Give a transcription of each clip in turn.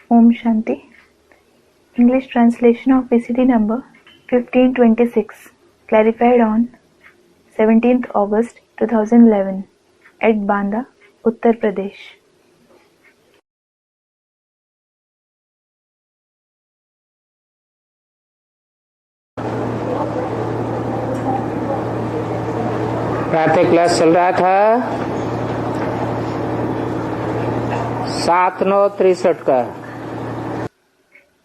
Om Shanti. English translation of VCD number 1526, clarified on 17th August 2011 at Banda, Uttar Pradesh. प्रातः class चल रहा था 7/9/63 का।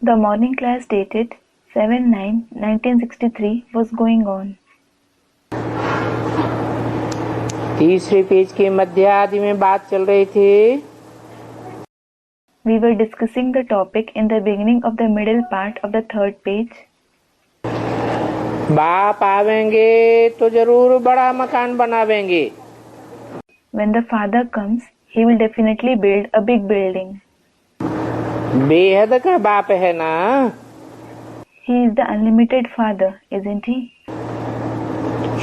The morning class dated 7/9/1963 was going on. तीसरे page के मध्य आदि में बात चल रही थी। We were discussing the topic in the beginning of the middle part of the third page. बाप आवेंगे तो जरूर बड़ा मकान बनावेंगे। When the father comes, he will definitely build a big building. बेहद का बाप है ना। He is the unlimited father, isn't he?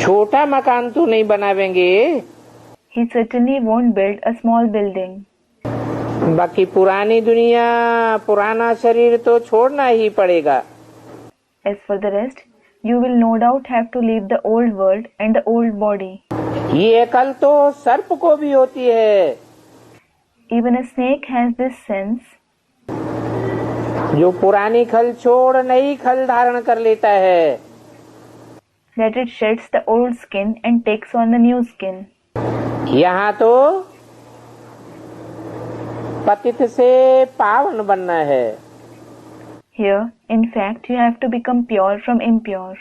छोटा मकान तो नहीं बनावेंगे। He certainly won't build a small building. बाकी पुरानी दुनिया, पुराना शरीर तो छोड़ना ही पड़ेगा। As for the rest, you will no doubt have to leave the old world and the old body. ये अकल तो सर्प को भी होती है। Even a snake has this sense. जो पुरानी खल छोड़ नई खल धारण कर लेता है। That it sheds the old skin and takes on the new skin. यहाँ तो पतित से पावन बनना है। Here, in fact, you have to become pure from impure.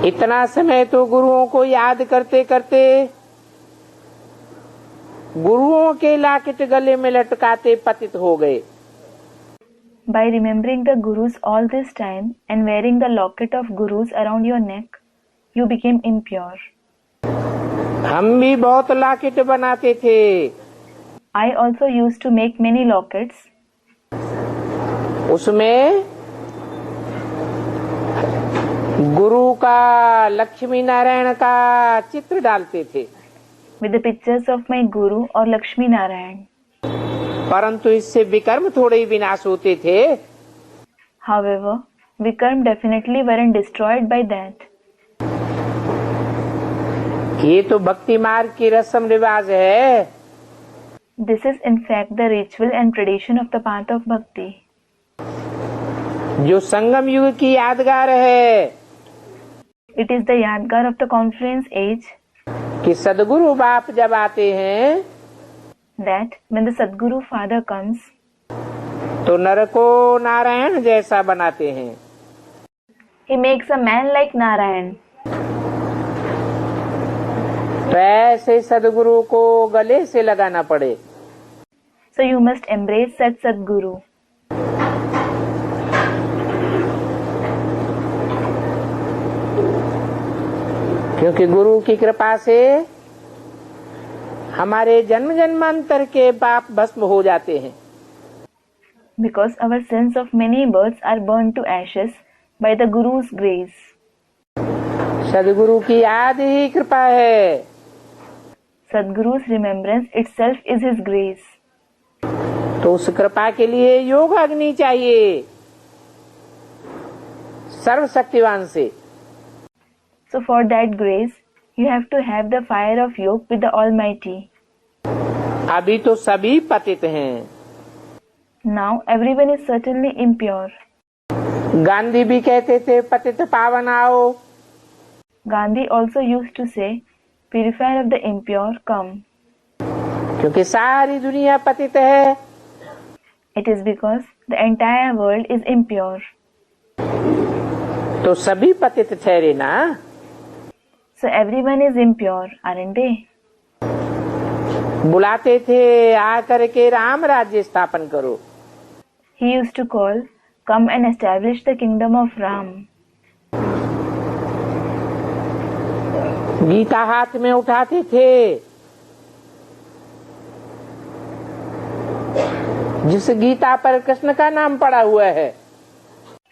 इतना समय तो गुरुओं को याद करते करते गुरुओं के लाकेट गले में लटकाते पतित हो गए। By remembering the gurus all this time and wearing the locket of gurus around your neck, you became impure. हम भी बहुत लाकेट बनाते थे। I also used to make many lockets. उसमें गुरु का, लक्ष्मी नारायण का चित्र डालते थे। With the pictures of my guru or Lakshmi Narayan. परंतु इससे विकर्म थोड़े ही विनाश होते थे। However, Vikram definitely weren't destroyed by that. ये तो भक्ति मार्ग की रस्म रिवाज है। This is in fact the ritual and tradition of the path of bhakti. जो संगम युग की यादगार है। It is the yadgar of the confluence age. कि सदगुरु बाप जब आते हैं That when the Sadguru Father comes, तो नर को नारायण जैसा बनाते हैं। he makes a man like Narayan. तो ऐसे सदगुरु को गले से लगाना पड़े। So you must embrace such Sadguru. क्योंकि गुरु की कृपा से हमारे जन्म जन्मांतर के पाप भस्म हो जाते हैं। Because our sins of many births are burned to ashes by the Guru's grace. सदगुरु की याद ही कृपा है। Sadguru's remembrance itself is his grace. तो उस कृपा के लिए योग अग्नि चाहिए सर्वशक्तिवान से। So for that grace, you have to have the fire of yoga with the Almighty. अभी तो सभी पतित हैं। Now everyone is certainly impure. Gandhi भी कहते थे पतित पावन आओ। Gandhi also used to say, purifier of the impure, come. क्योंकि सारी दुनिया पतित है। It is because the entire world is impure. तो सभी पतित ठहरे ना। So everyone is impure, aren't they? बुलाते थे आकर के राम राज्य स्थापन करो। He used to call, come and establish the kingdom of Ram. Gita हाथ में उठाते थे। जिस गीता पर कृष्ण का नाम पड़ा हुआ है।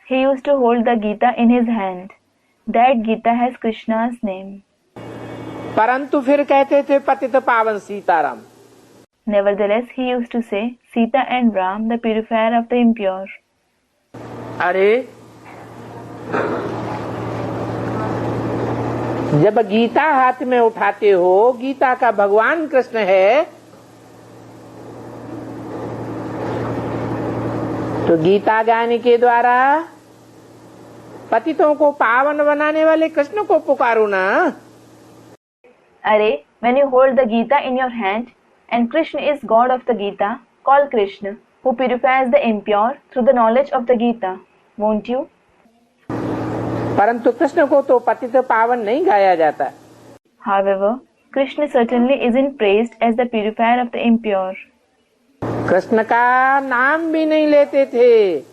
He used to hold the Gita in his hand. That Gita has Krishna's name. परंतु फिर कहते थे पतित पावन Sitaram. Nevertheless, he used to say, Sita and Ram, the purifier of the impure. अरे जब गीता हाथ में उठाते हो, गीता का भगवान कृष्ण है, तो गीता गाने के द्वारा पतितों को पावन बनाने वाले कृष्ण को पुकारो ना। Are, when you hold the Gita in your hand, and Krishna is God of the Gita, call Krishna, who purifies the impure through the knowledge of the Gita, won't you? परंतु कृष्ण को तो पतित पावन नहीं गाया जाता। However, Krishna certainly isn't praised as the purifier of the impure. Krishna का नाम भी नहीं लेते थे।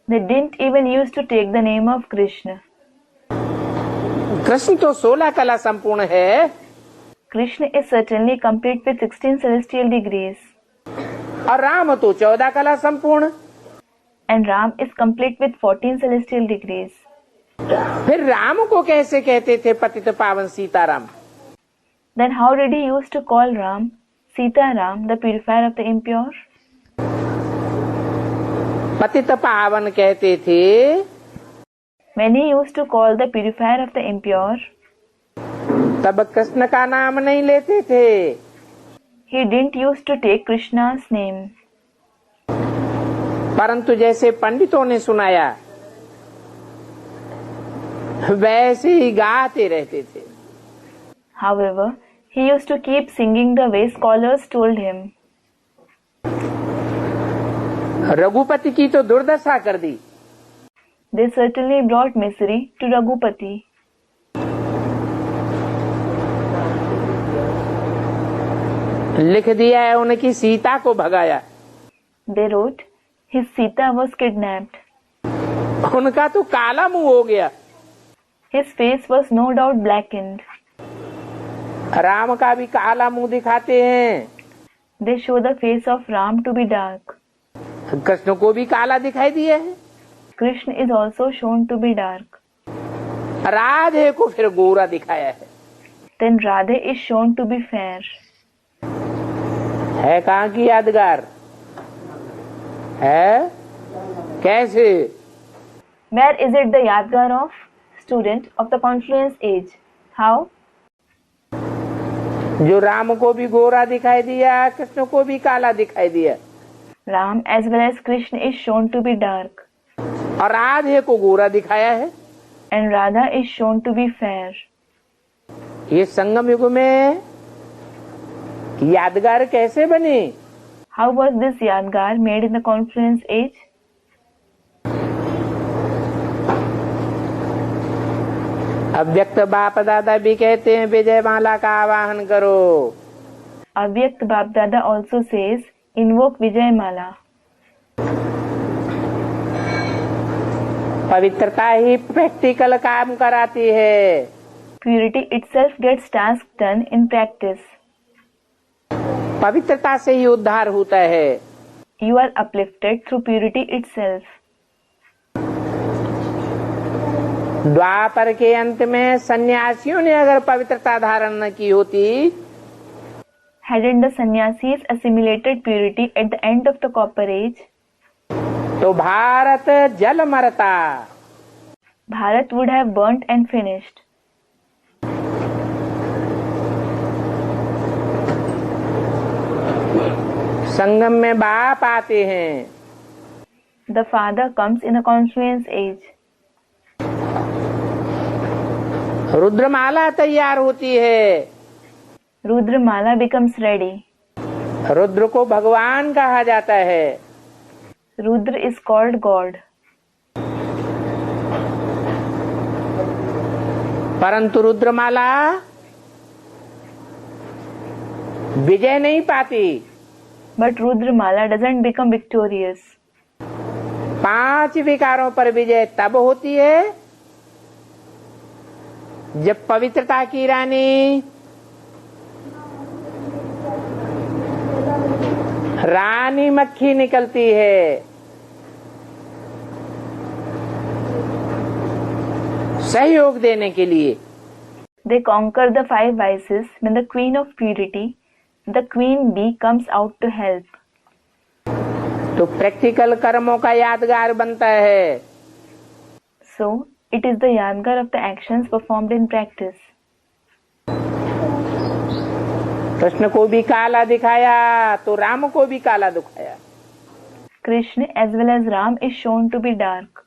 They didn't even used to take the name of Krishna. Krishna तो 16 कला संपूर्ण है। Krishna is certainly complete with 16 celestial degrees. और राम तो 14 कला संपूर्ण। And Ram is complete with 14 celestial degrees. फिर राम को कैसे कहते थे पतित पावन Sitaram? Then how did he used to call Ram, Sita Ram, the purifier of the impure? पतित पावन कहते थे। When he used to call the purifier of the impure, तब कृष्ण का नाम नहीं लेते थे। he didn't used to take Krishna's name. परंतु जैसे पंडितों ने सुनाया वैसे ही गाते रहते थे। However, he used to keep singing the way scholars told him. Raghupati की तो दुर्दशा कर दी। They certainly brought misery to Raghupati. लिख दिया है उनकी सीता को भगाया। They wrote, his Sita was kidnapped. उनका तो काला मुंह हो गया। His face was no doubt blackened. Ram का भी काला मुंह दिखाते हैं। They show the face of Ram to be dark. Krishna को भी काला दिखाई दिया है। Krishna is also shown to be dark. Radhe को फिर गोरा दिखाया है। Then Radhe is shown to be fair. है कहाँ की यादगार है? कैसे? Where is it the Yadgar of? Student of the Confluence age. How? जो राम को भी गोरा दिखाई दिया, कृष्ण को भी काला दिखाई दिया। Ram as well as Krishna is shown to be dark. और राधे को गोरा दिखाया है। And Radha is shown to be fair. ये संगम युग में यादगार कैसे बनी? How was this Yadgar made in the Confluence age? अव्यक्त बाप दादा भी कहते हैं विजय माला का आवाहन करो। Avyakt Bap Dada also says, invoke Vijay Mala. पवित्रता ही प्रैक्टिकल काम कराती है। Purity itself gets task done in practice. पवित्रता से ही उद्धार होता है। You are uplifted through purity itself. द्वापर के अंत में सन्यासियों ने अगर पवित्रता धारण न की होती, Hadn't the sannyasis assimilated purity at the end of the Copper Age, तो भारत जल मरता। Bharat would have burnt and finished. संगम में बाप आते हैं। The Father comes in the Confluence age. रुद्रमाला तैयार होती है। Rudra Mala becomes ready. Rudra को भगवान कहा जाता है। Rudra is called God. परंतु रुद्रमाला विजय नहीं पाती। But Rudra Mala doesn't become victorious. 5 विकारों पर विजय तब होती है जब पवित्रता की रानी रानी मक्खी निकलती है। सहयोग देने के लिए। They conquer the 5 vices when the Queen of Purity, the queen bee comes out to help. तो प्रैक्टिकल कर्मों का यादगार बनता है. So, it is the yadgar of the actions performed in practice. Krishna को भी काला दिखाया तो राम को भी काला दिखाया. Krishna as well as Ram is shown to be dark.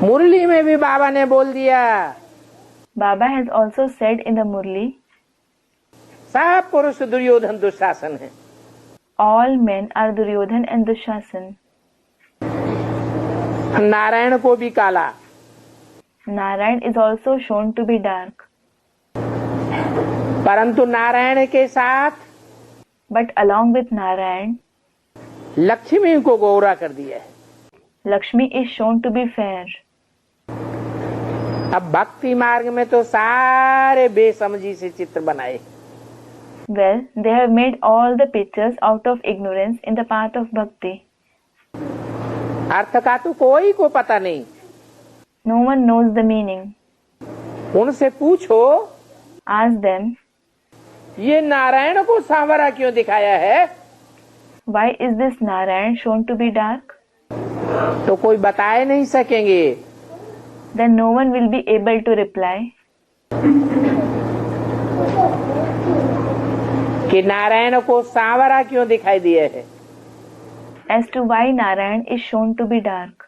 मुरली में भी बाबा ने बोल दिया, Baba has also said in the Murli, सब पुरुष दुर्योधन दुशासन है. all men are Duryodhan and Dushasan. Narayan को भी काला. Narayan is also shown to be dark. परंतु नारायण के साथ But along with Narayan, Lakshmi को गोरा कर दिया है. Lakshmi is shown to be fair. अब भक्ति मार्ग में तो सारे बेसमझी से चित्र बनाए. Well, they have made all the pictures out of ignorance in the path of bhakti. अर्थ का तो कोई को पता नहीं. No one knows the meaning. उनसे पूछो, Ask them, ये नारायण को सांवरा क्यों दिखाया है? why is this Narayan shown to be dark? तो कोई बताए नहीं सकेंगे. Then no one will be able to reply कि नारायण को सांवरा क्यों दिखाई दिए है. as to why Narayan is shown to be dark.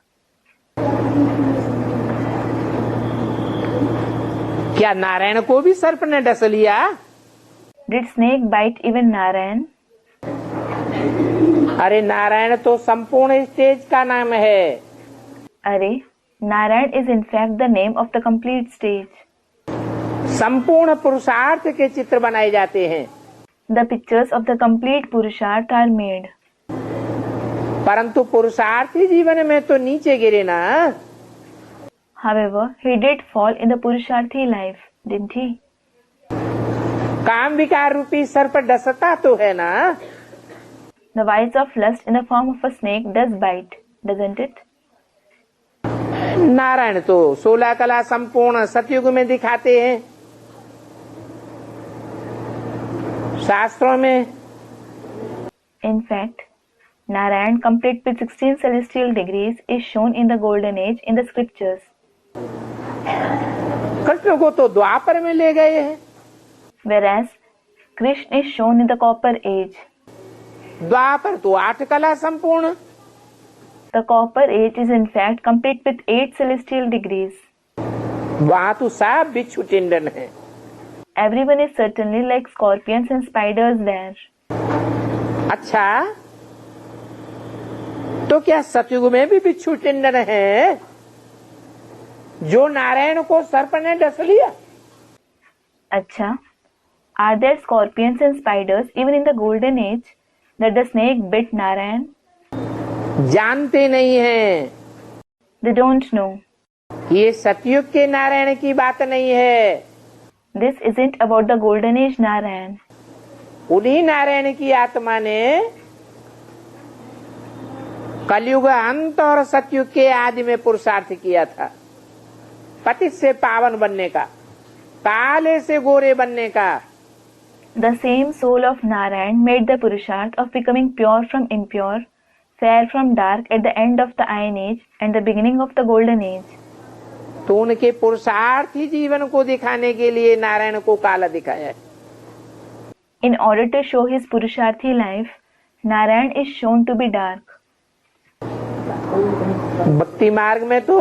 क्या नारायण को भी सर्प ने डस लिया? Did snake bite even Narayan? अरे नारायण तो संपूर्ण स्टेज का नाम है. Arey, Narayan is in fact the name of the complete stage. संपूर्ण पुरुषार्थ के चित्र बनाए जाते हैं. The pictures of the complete Purusharth are made. परंतु पुरुषार्थी जीवन में तो नीचे गिरे ना. However, he did fall in the Purusharthi life, didn't he? काम विकार रूपी सर्प डसता तो है ना. The vice of lust in the form of a snake does bite, doesn't it? Narayan तो 16 कला संपूर्ण सतयुग में दिखाते हैं. शास्त्रों में In fact, Narayan complete with 16 celestial degrees is shown in the golden age in the scriptures. Krishna को तो द्वापर में ले गए हैं. Whereas Krishna is shown in the copper age. द्वापर तो 8 कला संपूर्ण. The copper age is in fact complete with 8 celestial degrees. वहाँ तो सब बिच्छू टिंडन है. Everyone is certainly like scorpions and spiders there. अच्छा, तो क्या सतयुग में भी बिच्छू टिंडन है जो नारायण को सर्प ने डस लिया? Acha, are there scorpions and spiders even in the golden age that the snake bit Narayan? जानते नहीं हैं. They don't know. ये सतयुग के नारायण की बात नहीं है. This isn't about the golden age Narayan. उन्हीं नारायण की आत्मा ने कलयुग अंत और सतयुग के आदि में पुरुषार्थ किया था. पतित से पावन बनने का, काले से गोरे बनने का. The same soul of Narayan made the Purusharth of becoming pure from impure, fair from dark at the end of the Iron Age and the beginning of the Golden Age. तो उनके पुरुषार्थी जीवन को दिखाने के लिए नारायण को काला दिखाया है. In order to show his Purusharthi life, Narayan is shown to be dark. भक्ति मार्ग में तो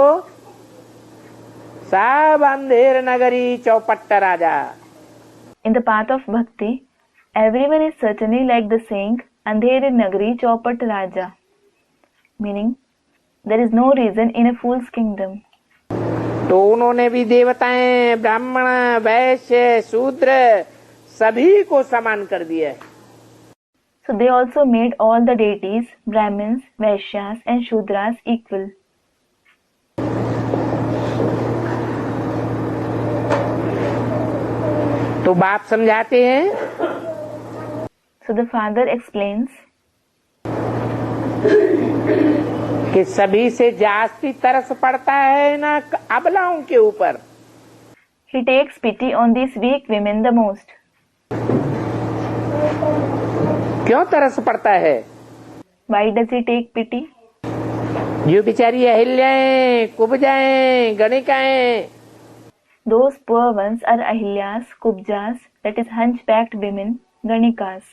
सब अंधेर नगरी चौपट्ट राजा. In the path of bhakti, everyone is certainly like the saying, Andhere Nagari Chaupat Raja, meaning there is no reason in a fool's kingdom. तो उन्होंने भी देवताएं, ब्राह्मण, वैश्य, शूद्र सभी को समान कर दिया है. So they also made all the deities, Brahmins, Vaishyas and Shudras equal. तो बाप समझाते हैं, So the father explains कि सभी से जास्ती तरस पड़ता है ना अबलाओं के ऊपर. he takes pity on these weak women the most. क्यों तरस पड़ता है? Why does he take pity? जो बेचारी अहिल्याएं, कुब्जाएं, गणिकाएं, Those poor ones are Ahilyas, Kubjas, that is hunchbacked women, Ganikas.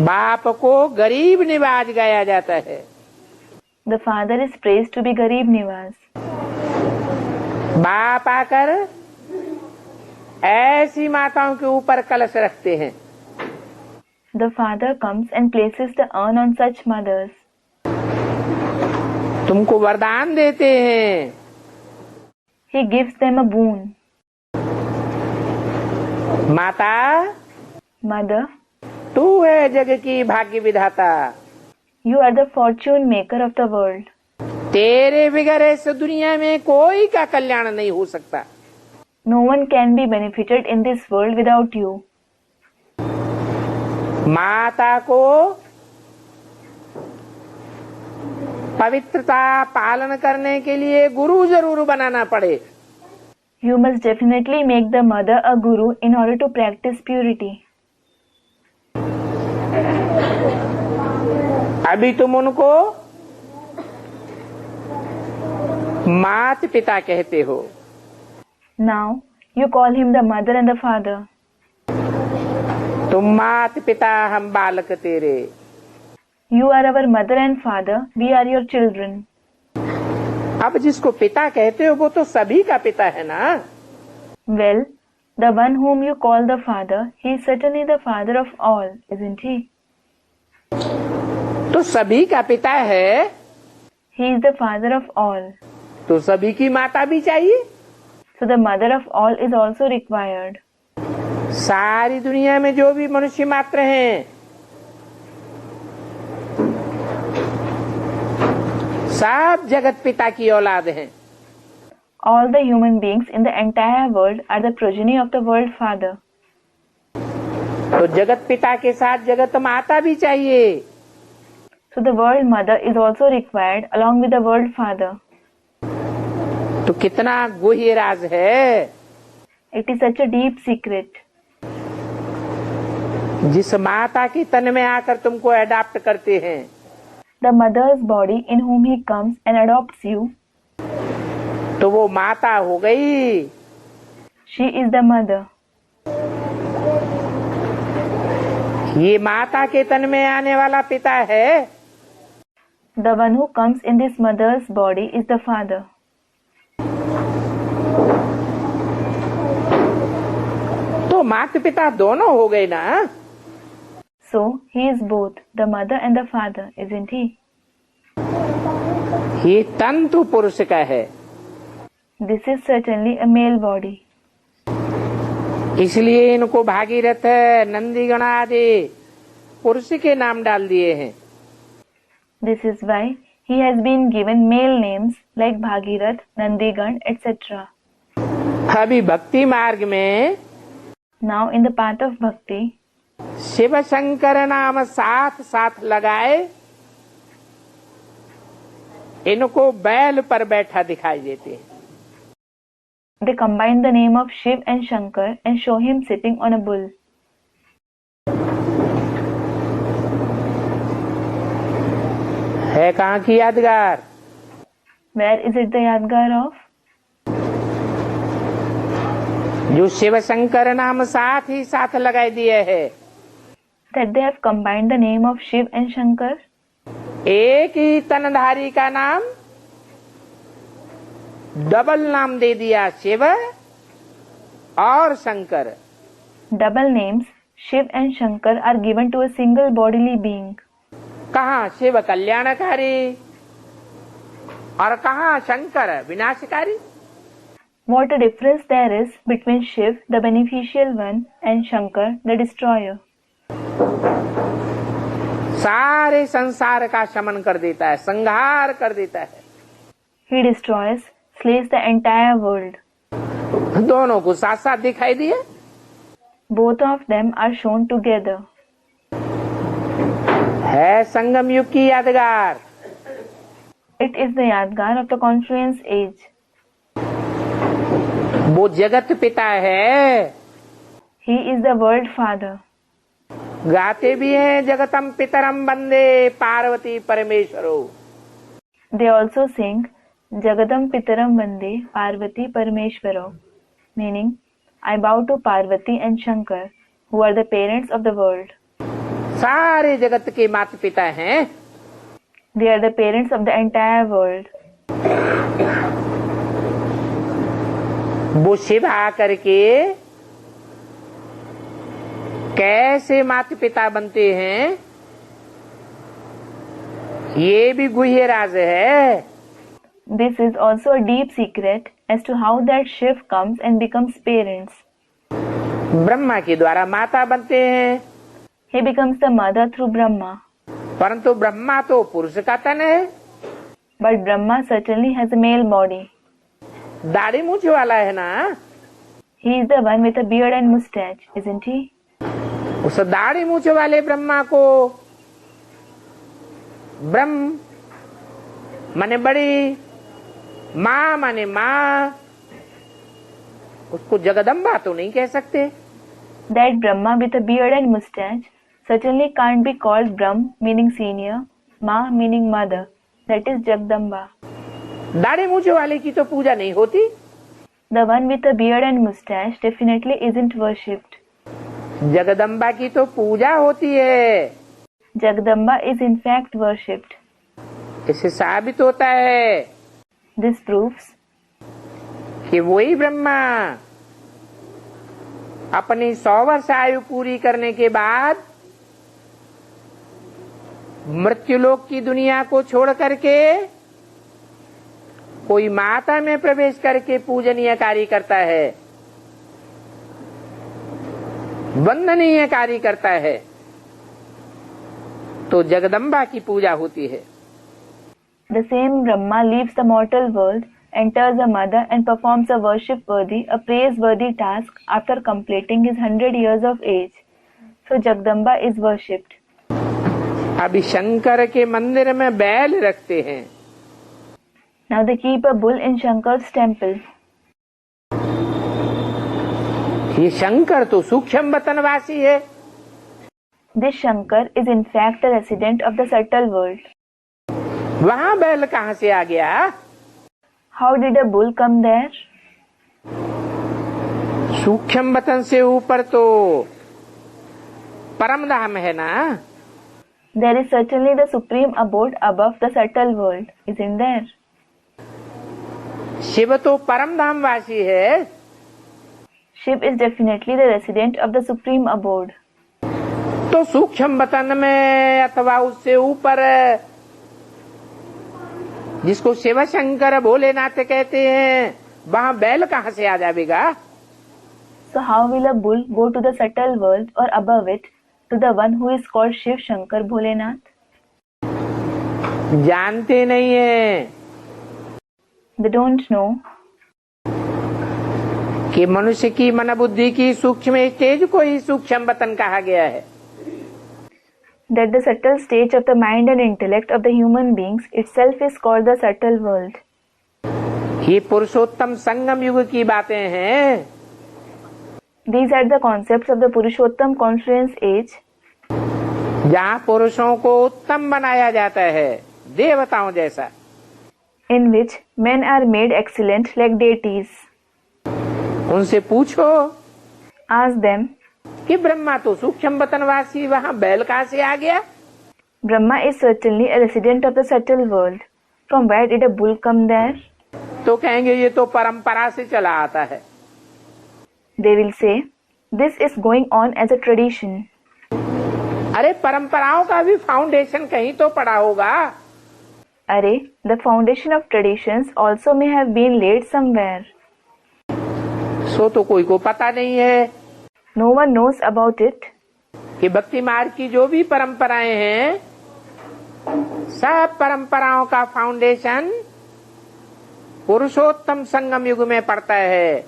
बाप को गरीब निवाज गाया जाता है। The father is praised to be Garib Nivas. बाप आकर ऐसी माताओं के ऊपर कलश रखते हैं। The father comes and places the urn on such mothers. तुमको वरदान देते हैं। He gives them a boon. माता, Mother, तू है जग की भाग्य विधाता। you are the fortune maker of the world. तेरे बगैर इस दुनिया में कोई का कल्याण नहीं हो सकता। No one can be benefited in this world without you. माता को पवित्रता पालन करने के लिए गुरु जरूर बनाना पड़े। You must definitely make the mother a guru in order to practice purity. अभी तुम उनको माता पिता कहते हो। Now you call him the mother and the father. तुम माता पिता, हम बालक तेरे। You are our mother and father. We are your children. अब जिसको पिता कहते हो वो तो सभी का पिता है ना। Well, the one whom you call the father, he is certainly the father of all, isn't he? तो सभी का पिता है, He is the father of all. तो सभी की माता भी चाहिए। So the mother of all is also required. सारी दुनिया में जो भी मनुष्य मात्र हैं, सब जगत पिता की औलाद हैं। All the human beings in the entire world are the progeny of the world father. तो जगत पिता के साथ जगत माता भी चाहिए। So the world mother is also required along with the world father. तो कितना गुह्य राज है। It is such a deep secret. जिस माता के तन में आकर तुमको अडॉप्ट करते हैं, The mother's body in whom he comes and adopts you, तो वो माता हो गई। she is the mother. ये माता के तन में आने वाला पिता है। The one who comes in this mother's body is the father. तो माता पिता दोनों हो गए ना। So he is both the mother and the father, isn't he? ये तंतु पुरुष का है, This is certainly a male body. इसलिए इनको भागीरथ, नंदीगण आदि पुरुष के नाम डाल दिए हैं। This is why he has been given male names like Bhagirath, Nandigan, etc. अभी भक्ति मार्ग में Now in the path of bhakti, Shiv Shankar नाम साथ साथ लगाए, इनको बैल पर बैठा दिखाई देते हैं। they combine the name of Shiv and Shankar and show him sitting on a bull. है कहाँ की यादगार? Where is it the Yadgar of? जो शिव शंकर नाम साथ ही साथ लगाए दिए है। That they have combined the name of Shiv and Shankar. एक ही तनधारी का नाम डबल नाम दे दिया, शिव और Shankar. Double names Shiv and Shankar are given to a single bodily being. कहाँ शिव कल्याणकारी और कहाँ शंकर विनाशकारी। What a difference there is between Shiv, the beneficial one, and Shankar, the destroyer. सारे संसार का शमन कर देता है, संहार कर देता है। He destroys, slays the entire world. दोनों को साथ साथ दिखाई दिए। Both of them are shown together. है संगम युग की यादगार। It is the Yadgar of the confluence age. वो जगत पिता है। He is the world father. गाते भी हैं जगतम पितरम वंदे Parvati परमेश्वरो। They also sing Jagadam Pitaram Vande Parvati Parameshwaro, meaning I bow to Parvati and Shankar, who are the parents of the world. सारे जगत के माता पिता हैं। They are the parents of the entire world. वो शिव आकर के कैसे माता पिता बनते हैं, ये भी गुह्य राज है। This is also a deep secret as to how that Shiv comes and becomes parents. Brahma के द्वारा माता बनते हैं, He becomes the mother through Brahma. परंतु ब्रह्मा तो पुरुष का तन है। But Brahma certainly has a male body. दाढ़ी मूछ वाला है ना। He is the one with a beard and mustache, isn't he? उस दाढ़ी मूछ वाले ब्रह्मा को ब्रह्म माने बड़ी, माँ माने माँ, उसको जगदम्बा तो नहीं कह सकते। That Brahma with a beard and mustache certainly can't be called Brahm meaning senior, Ma meaning mother, that is Jagdamba. दाढ़ी मूछ वाले की तो पूजा नहीं होती। The one with a beard and mustache definitely isn't worshipped. Jagdamba की तो पूजा होती है। Jagdamba is in fact worshipped. इससे साबित होता है This proves कि वही ब्रह्मा अपनी 100 वर्ष आयु पूरी करने के बाद मृत्युलोक की दुनिया को छोड़ करके कोई माता में प्रवेश करके पूजनीय कार्य करता है, वंदनीय कार्य करता है, तो जगदम्बा की पूजा होती है। the same Brahma leaves the mortal world, enters a mother and performs a worship-worthy, a praise-worthy task after completing his 100 years of age. So Jagdamba is worshipped. अभी शंकर के मंदिर में बैल रखते हैं। Now they keep a bull in Shankar's temple. ये शंकर तो सूक्ष्म वतनवासी है। This Shankar is in fact a resident of the subtle world. वहाँ बैल कहाँ से आ गया? How did a bull come there? सूक्ष्म वतन से ऊपर तो परम धाम है ना। There is certainly the supreme abode above the subtle world, isn't there? Shiv तो परम धाम वासी है। Shiv is definitely the resident of the supreme abode. तो सूक्ष्म वतन में अथवा उससे ऊपर जिसको शिव शंकर भोलेनाथ कहते हैं, वहाँ बैल कहाँ से आ जाएगा? So how will a bull go to the subtle world or above it to the one who is called Shiv Shankar Bholenath? जानते नहीं है They don't know कि मनुष्य की मन बुद्धि की सूक्ष्म स्टेज को ही सूक्ष्म वतन कहा गया है। that the subtle stage of the mind and intellect of the human beings itself is called the subtle world. ये पुरुषोत्तम संगम युग की बातें हैं। These are the concepts of the Purushottam Confluence age, जहाँ पुरुषों को उत्तम बनाया जाता है देवताओं जैसा। in which men are made excellent like deities. उनसे पूछो Ask them, कि ब्रह्मा तो सूक्ष्म वतनवासी, वहाँ बैल कहाँ से आ गया? Brahma is certainly a resident of the subtle world. From where did a bull come there? तो कहेंगे ये तो परंपरा से चला आता है। They will say, this is going on as a tradition. अरे परंपराओं का भी फाउंडेशन कहीं तो पड़ा होगा। Array, the foundation of traditions also may have been laid somewhere. सो तो कोई को पता नहीं है। No one knows about it. कि भक्ति मार्ग की जो भी परंपराएं हैं, सब परंपराओं का फाउंडेशन पुरुषोत्तम संगम युग में पड़ता है।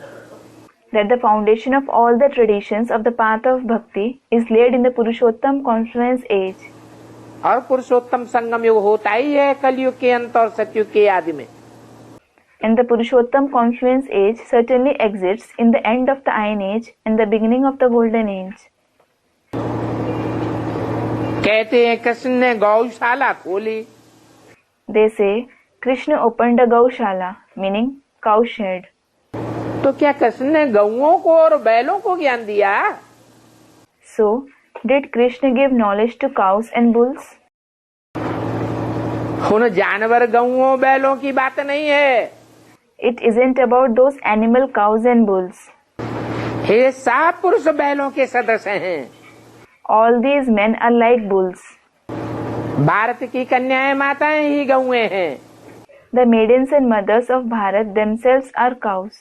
That the foundation of all the traditions of the path of bhakti is laid in the Purushottam Confluence age. और पुरुषोत्तम संगम युग होता ही है कलयुग के अंत और सतयुग के आदि में। And the Purushottam Confluence age certainly exists in the end of the Iron Age and the beginning of the Golden Age. कहते हैं कृष्ण ने गौशाला खोली। They say Krishna opened a Gaushala, meaning cow shed. तो क्या कृष्ण ने गौओं को और बैलों को ज्ञान दिया? So, did Krishna give knowledge to cows and bulls? उन जानवर गौओं बैलों की बात नहीं है। It isn't about those animal cows and bulls. ये सब पुरुष बैलों के सदस्य हैं। All these men are like bulls. Bharat की कन्याएं माताएं ही गौएं हैं। The maidens and mothers of Bharat themselves are cows.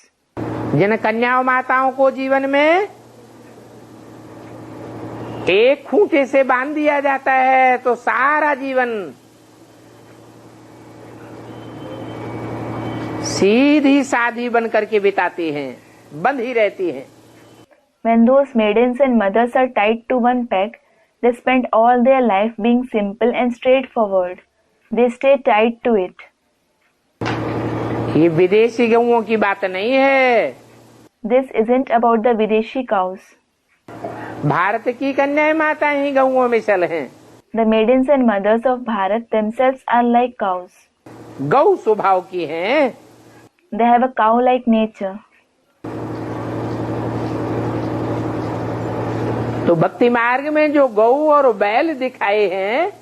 जिन कन्याओं माताओं को जीवन में एक खूंटे से बांध दिया जाता है तो सारा जीवन सीधी साधी बन करके बिताती हैं, बंधी रहती हैं। When those maidens and mothers are tied to one peg, they spend all their life being simple and straightforward. They stay tied to it. ये विदेशी गौओं की बात नहीं है। This isn't about the Videshi cows. Bharat की कन्याएं माताएं ही गौओं में चल हैं। The maidens and mothers of Bharat themselves are like cows. गौ स्वभाव की हैं। They have a cow-like nature. तो भक्ति मार्ग में जो गौ और बैल दिखाए हैं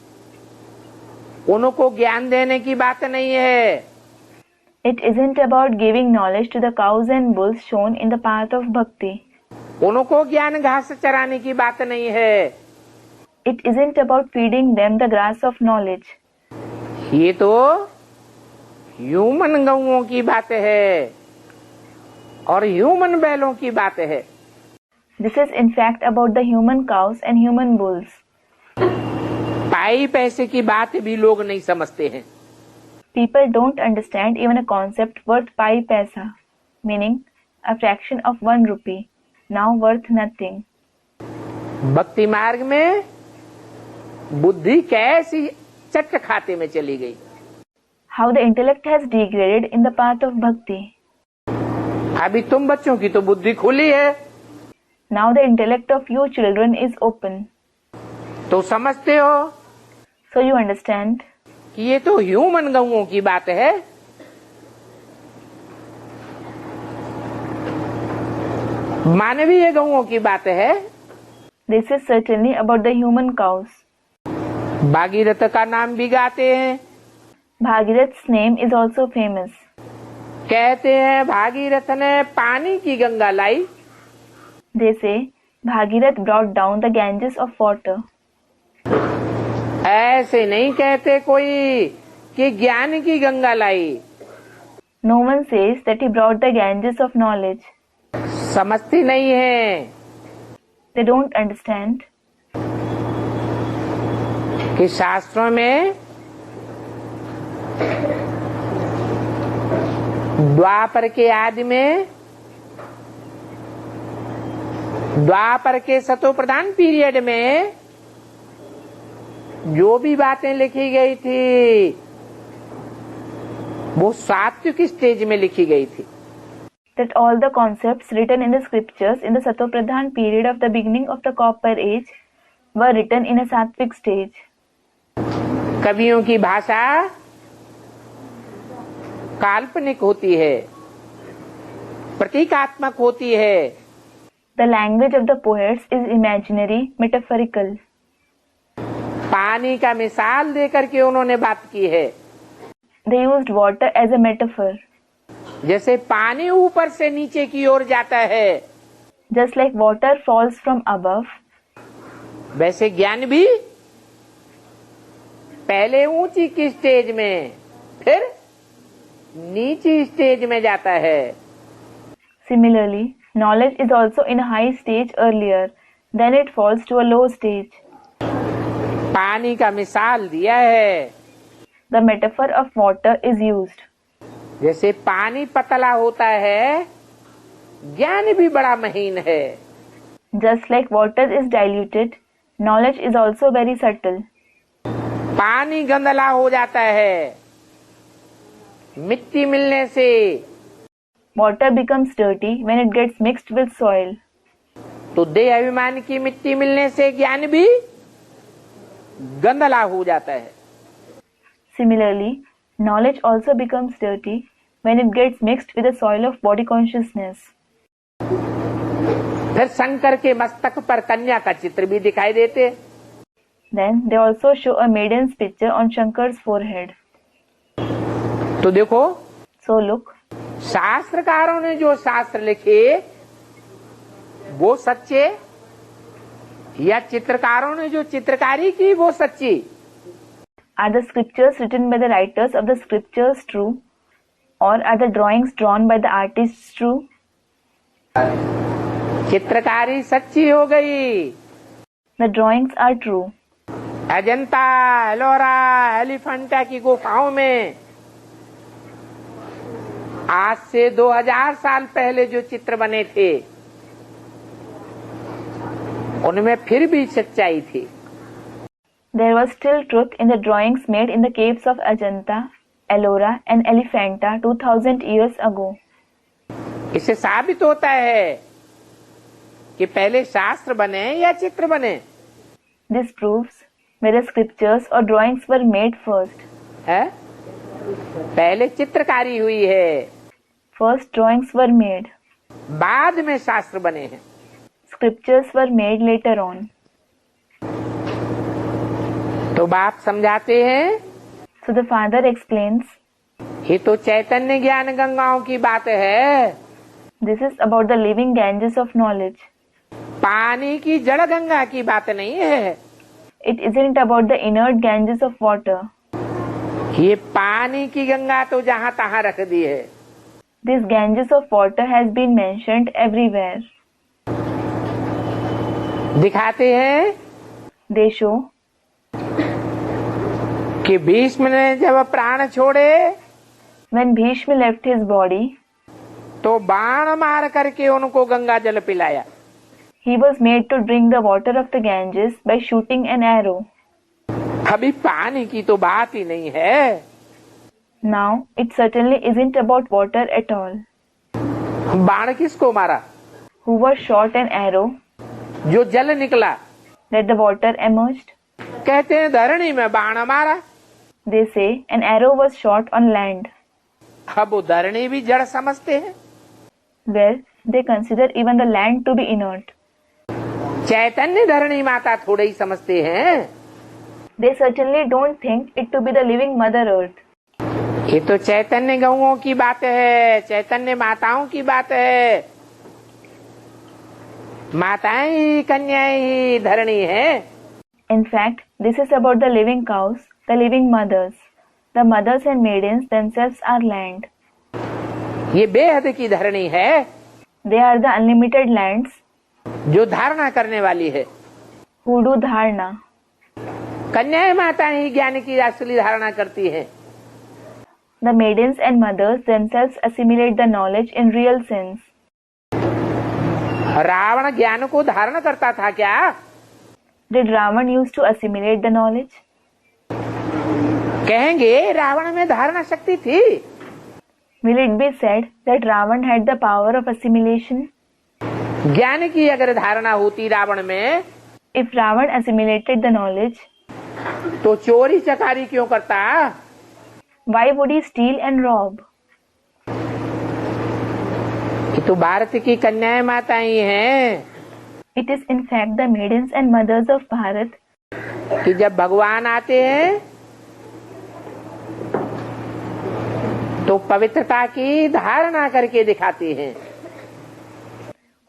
उनको ज्ञान देने की बात नहीं है। It isn't about giving knowledge to the cows and bulls shown in the path of bhakti. उनको ज्ञान घास चराने की बात नहीं है। It isn't about feeding them the grass of knowledge. ये तो ह्यूमन गौओं की बात है और ह्यूमन बैलों की बात है। This is in fact about the human cows and human bulls. पाई पैसे की बात भी लोग नहीं समझते हैं। People don't understand even a concept worth pi paisa, meaning a fraction of 1 rupee, now worth nothing. भक्ति मार्ग में बुद्धि कैसी चट खाते में चली गई। How the intellect has degraded in the path of bhakti. अभी तुम बच्चों की तो बुद्धि खुली है। Now the intellect of you children is open. तो समझते हो So you understand कि ये तो ह्यूमन गौओं की बात है। मानवीय गौओं की बात है। this is certainly about the human cows. Bhagirath का नाम भी गाते हैं। Bhagirath's name is also famous. कहते हैं भागीरथ ने पानी की गंगा लाई। They say Bhagirath brought down the Ganges of water. ऐसे नहीं कहते कोई कि ज्ञान की गंगा लाई। No one says that he brought the Ganges of knowledge. समझती नहीं है They don't understand कि शास्त्रों में द्वापर के आदि में द्वापर के सतो प्रधान पीरियड में जो भी बातें लिखी गई थी वो सात्विक स्टेज में लिखी गई थी। that all the concepts written in the scriptures in the Satopradhan period of the beginning of the Copper Age were written in a sattvic stage. कवियों की भाषा काल्पनिक होती है, प्रतीकात्मक होती है। The language of the poets is imaginary, metaphorical. पानी का मिसाल देकर के उन्होंने बात की है। They used water as a metaphor. जैसे पानी ऊपर से नीचे की ओर जाता है Just like water falls from above, वैसे ज्ञान भी पहले ऊंची की स्टेज में फिर नीची स्टेज में जाता है। similarly, knowledge is also in a high stage earlier, then it falls to a low stage. पानी का मिसाल दिया है। The metaphor of water is used. जैसे पानी पतला होता है ज्ञान भी बड़ा महीन है। Just like water is diluted, knowledge is also very subtle. पानी गंदला हो जाता है मिट्टी मिलने से। Water becomes dirty when it gets mixed with soil. तो देह अभिमान की मिट्टी मिलने से ज्ञान भी गंदला हो जाता है। Similarly, knowledge also becomes dirty when it gets mixed with the soil of body consciousness. फिर शंकर के मस्तक पर कन्या का चित्र भी दिखाई देते। Then they also show a maiden's picture on Shankar's forehead. तो देखो, So look, शास्त्रकारों ने जो शास्त्र लिखे वो सच्चे, या चित्रकारों ने जो चित्रकारी की वो सच्ची? are the scriptures written by the writers of the scriptures true, or are the drawings drawn by the artists true? चित्रकारी सच्ची हो गई, The drawings are true. Ajanta, Ellora, Elephanta की गुफाओं में आज से 2000 साल पहले जो चित्र बने थे उनमें फिर भी सच्चाई थी। There was still truth in the drawings made in the caves of Ajanta, Ellora and Elephanta 2000 years ago. इससे साबित होता है कि पहले शास्त्र बने या चित्र बने। This proves whether scriptures or drawings were made first. है? पहले चित्रकारी हुई है, First drawings were made. बाद में शास्त्र बने हैं। Scriptures were made later on. तो बाप समझाते हैं, So the father explains, ये तो चैतन्य ज्ञान गंगाओं की बात है, this is about the living Ganges of knowledge. पानी की जड़ गंगा की बात नहीं है। It isn't about the inert Ganges of water. ये पानी की गंगा तो जहाँ तहाँ रख दी है। This Ganges of water has been mentioned everywhere. दिखाते हैं They show कि भीष्म ने जब प्राण छोड़े when Bhishma left his body, तो बाण मार करके उनको गंगा जल पिलाया। he was made to drink the water of the Ganges by shooting an arrow. अभी पानी की तो बात ही नहीं है। Now, it certainly isn't about water at all. बाण किसको मारा? Who was shot an arrow जो जल निकला। that the water emerged? कहते हैं धरणी में बाण मारा। They say an arrow was shot on land. अब वो धरणी भी जड़ समझते हैं। Well, they consider even the land to be inert. चैतन्य धरणी माता थोड़े ही समझते हैं। They certainly don't think it to be the living Mother Earth. ये तो चैतन्य गौओं की बात है, चैतन्य माताओं की बात है। माताएं ही कन्याएं ही धरणी है। In fact, this is about the living cows, the living mothers. The mothers and maidens themselves are land. ये बेहद की धरणी है They are the unlimited lands जो धारणा करने वाली है। who do dharana. कन्याएं माताएं ही ज्ञान की असली धारणा करती हैं। The maidens and mothers themselves assimilate the knowledge in real sense. Ravan ज्ञान को धारण करता था क्या? Did Ravan used to assimilate the knowledge? कहेंगे रावण में धारणा शक्ति थी। Will it be said that Ravan had the power of assimilation? ज्ञान की अगर धारणा होती रावण में, If Ravan assimilated the knowledge, तो चोरी चकारी क्यों करता? why would he steal and rob? ये तो भारत की कन्याएं माताएं ही हैं It is in fact the maidens and mothers of Bharat कि जब भगवान आते हैं तो पवित्रता की धारणा करके दिखाते हैं।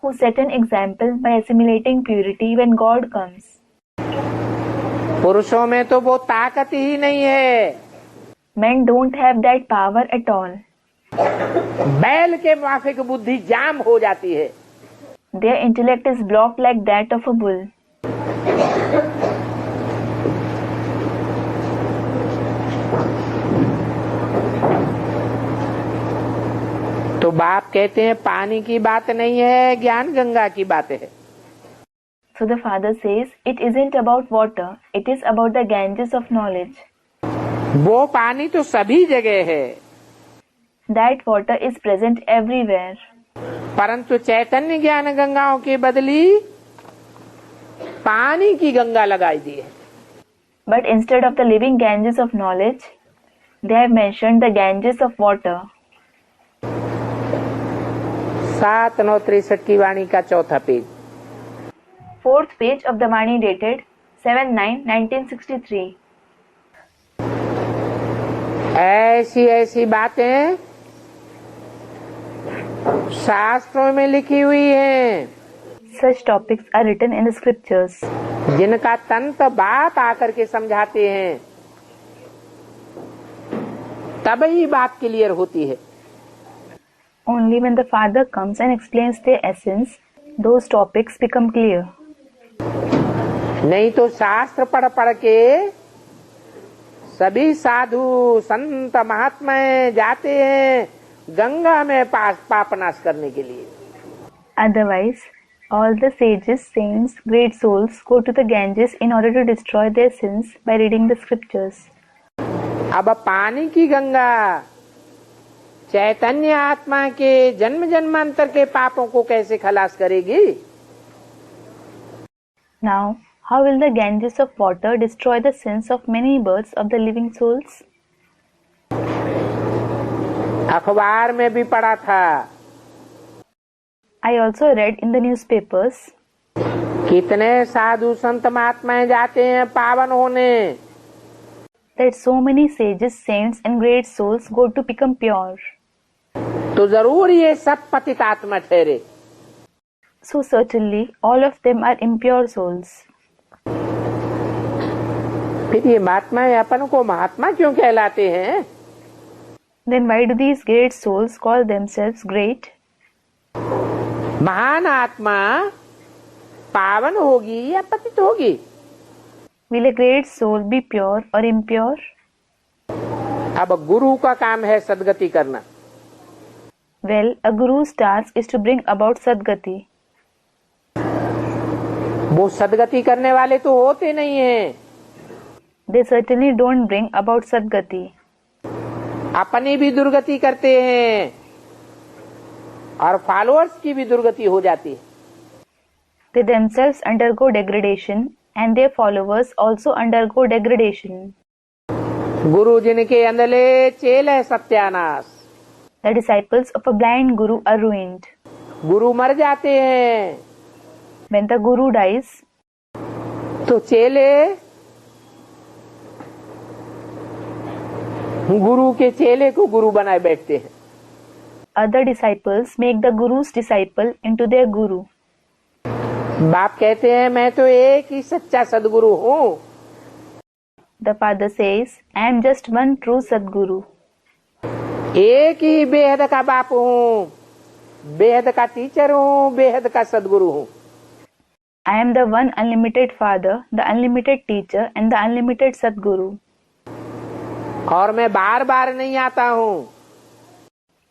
who set an example by assimilating purity when God comes. पुरुषों में तो वो ताकत ही नहीं है। Men don't have that power at all. बैल के माफिक बुद्धि जाम हो जाती है। Their intellect is blocked like that of a bull. तो बाप कहते हैं पानी की बात नहीं है, ज्ञान गंगा की बात है। So the father says, it isn't about water, it is about the Ganges of knowledge. वो पानी तो सभी जगह है, That water is present everywhere. परंतु चैतन्य ज्ञान गंगाओं की बदली पानी की गंगा लगाई दी है। But instead of the living Ganges of knowledge, they have mentioned the Ganges of water. 7/9/63 की वाणी का चौथा page. Fourth page of the Vani dated 7/9/1963. ऐसी ऐसी बातें शास्त्रों में लिखी हुई हैं, Such topics are written in the scriptures, जिनका तंत्र बाप आकर के समझाते हैं, तब ही बात क्लियर होती है। only when the Father comes and explains their essence, those topics become clear. नहीं तो शास्त्र पढ़ पढ़ के सभी साधु संत महात्मा जाते हैं गंगा में पाप नाश करने के लिए। Otherwise, all the sages, saints, great souls go to the Ganges in order to destroy their sins by reading the scriptures. अब पानी की गंगा चैतन्य आत्मा के जन्म जन्मांतर के पापों को कैसे खलास करेगी? Now, how will the Ganges of water destroy the sins of many births of the living souls? अखबार में भी पढ़ा था, I also read in the newspapers कितने साधु संत महात्माएं जाते हैं पावन होने, that so many sages, saints and great souls go to become pure. तो जरूर ये सब पतित आत्मा ठहरे। So certainly all of them are impure souls. फिर ये महात्माएं अपन को महात्मा क्यों कहलाते हैं? Then why do these great souls call themselves great? महान आत्मा पावन होगी या पतित होगी? Will a great soul be pure or impure? अब गुरु का काम है सद्गति करना। Well, a guru's task is to bring about Sadgati. वो सद्गति करने वाले तो होते नहीं हैं, They certainly don't bring about Sadgati. अपनी भी दुर्गति करते हैं और फॉलोअर्स की भी दुर्गति हो जाती है। They themselves undergo degradation and their followers also undergo degradation. गुरु जिनके अंधले चेले सत्यानाश, The disciples of a blind guru are ruined. गुरु मर जाते हैं When the guru dies, तो चेले गुरु के चेले को गुरु बनाए बैठते हैं। other disciples make the guru's disciple into their guru. बाप कहते हैं मैं तो एक ही सच्चा सदगुरु हूँ। The father says, I am just one true Sadguru. एक ही बेहद का बाप हूँ, बेहद का टीचर हूँ, बेहद का सदगुरु हूँ। I am the one unlimited father, the unlimited teacher and the unlimited Sadguru. और मैं बार बार नहीं आता हूँ।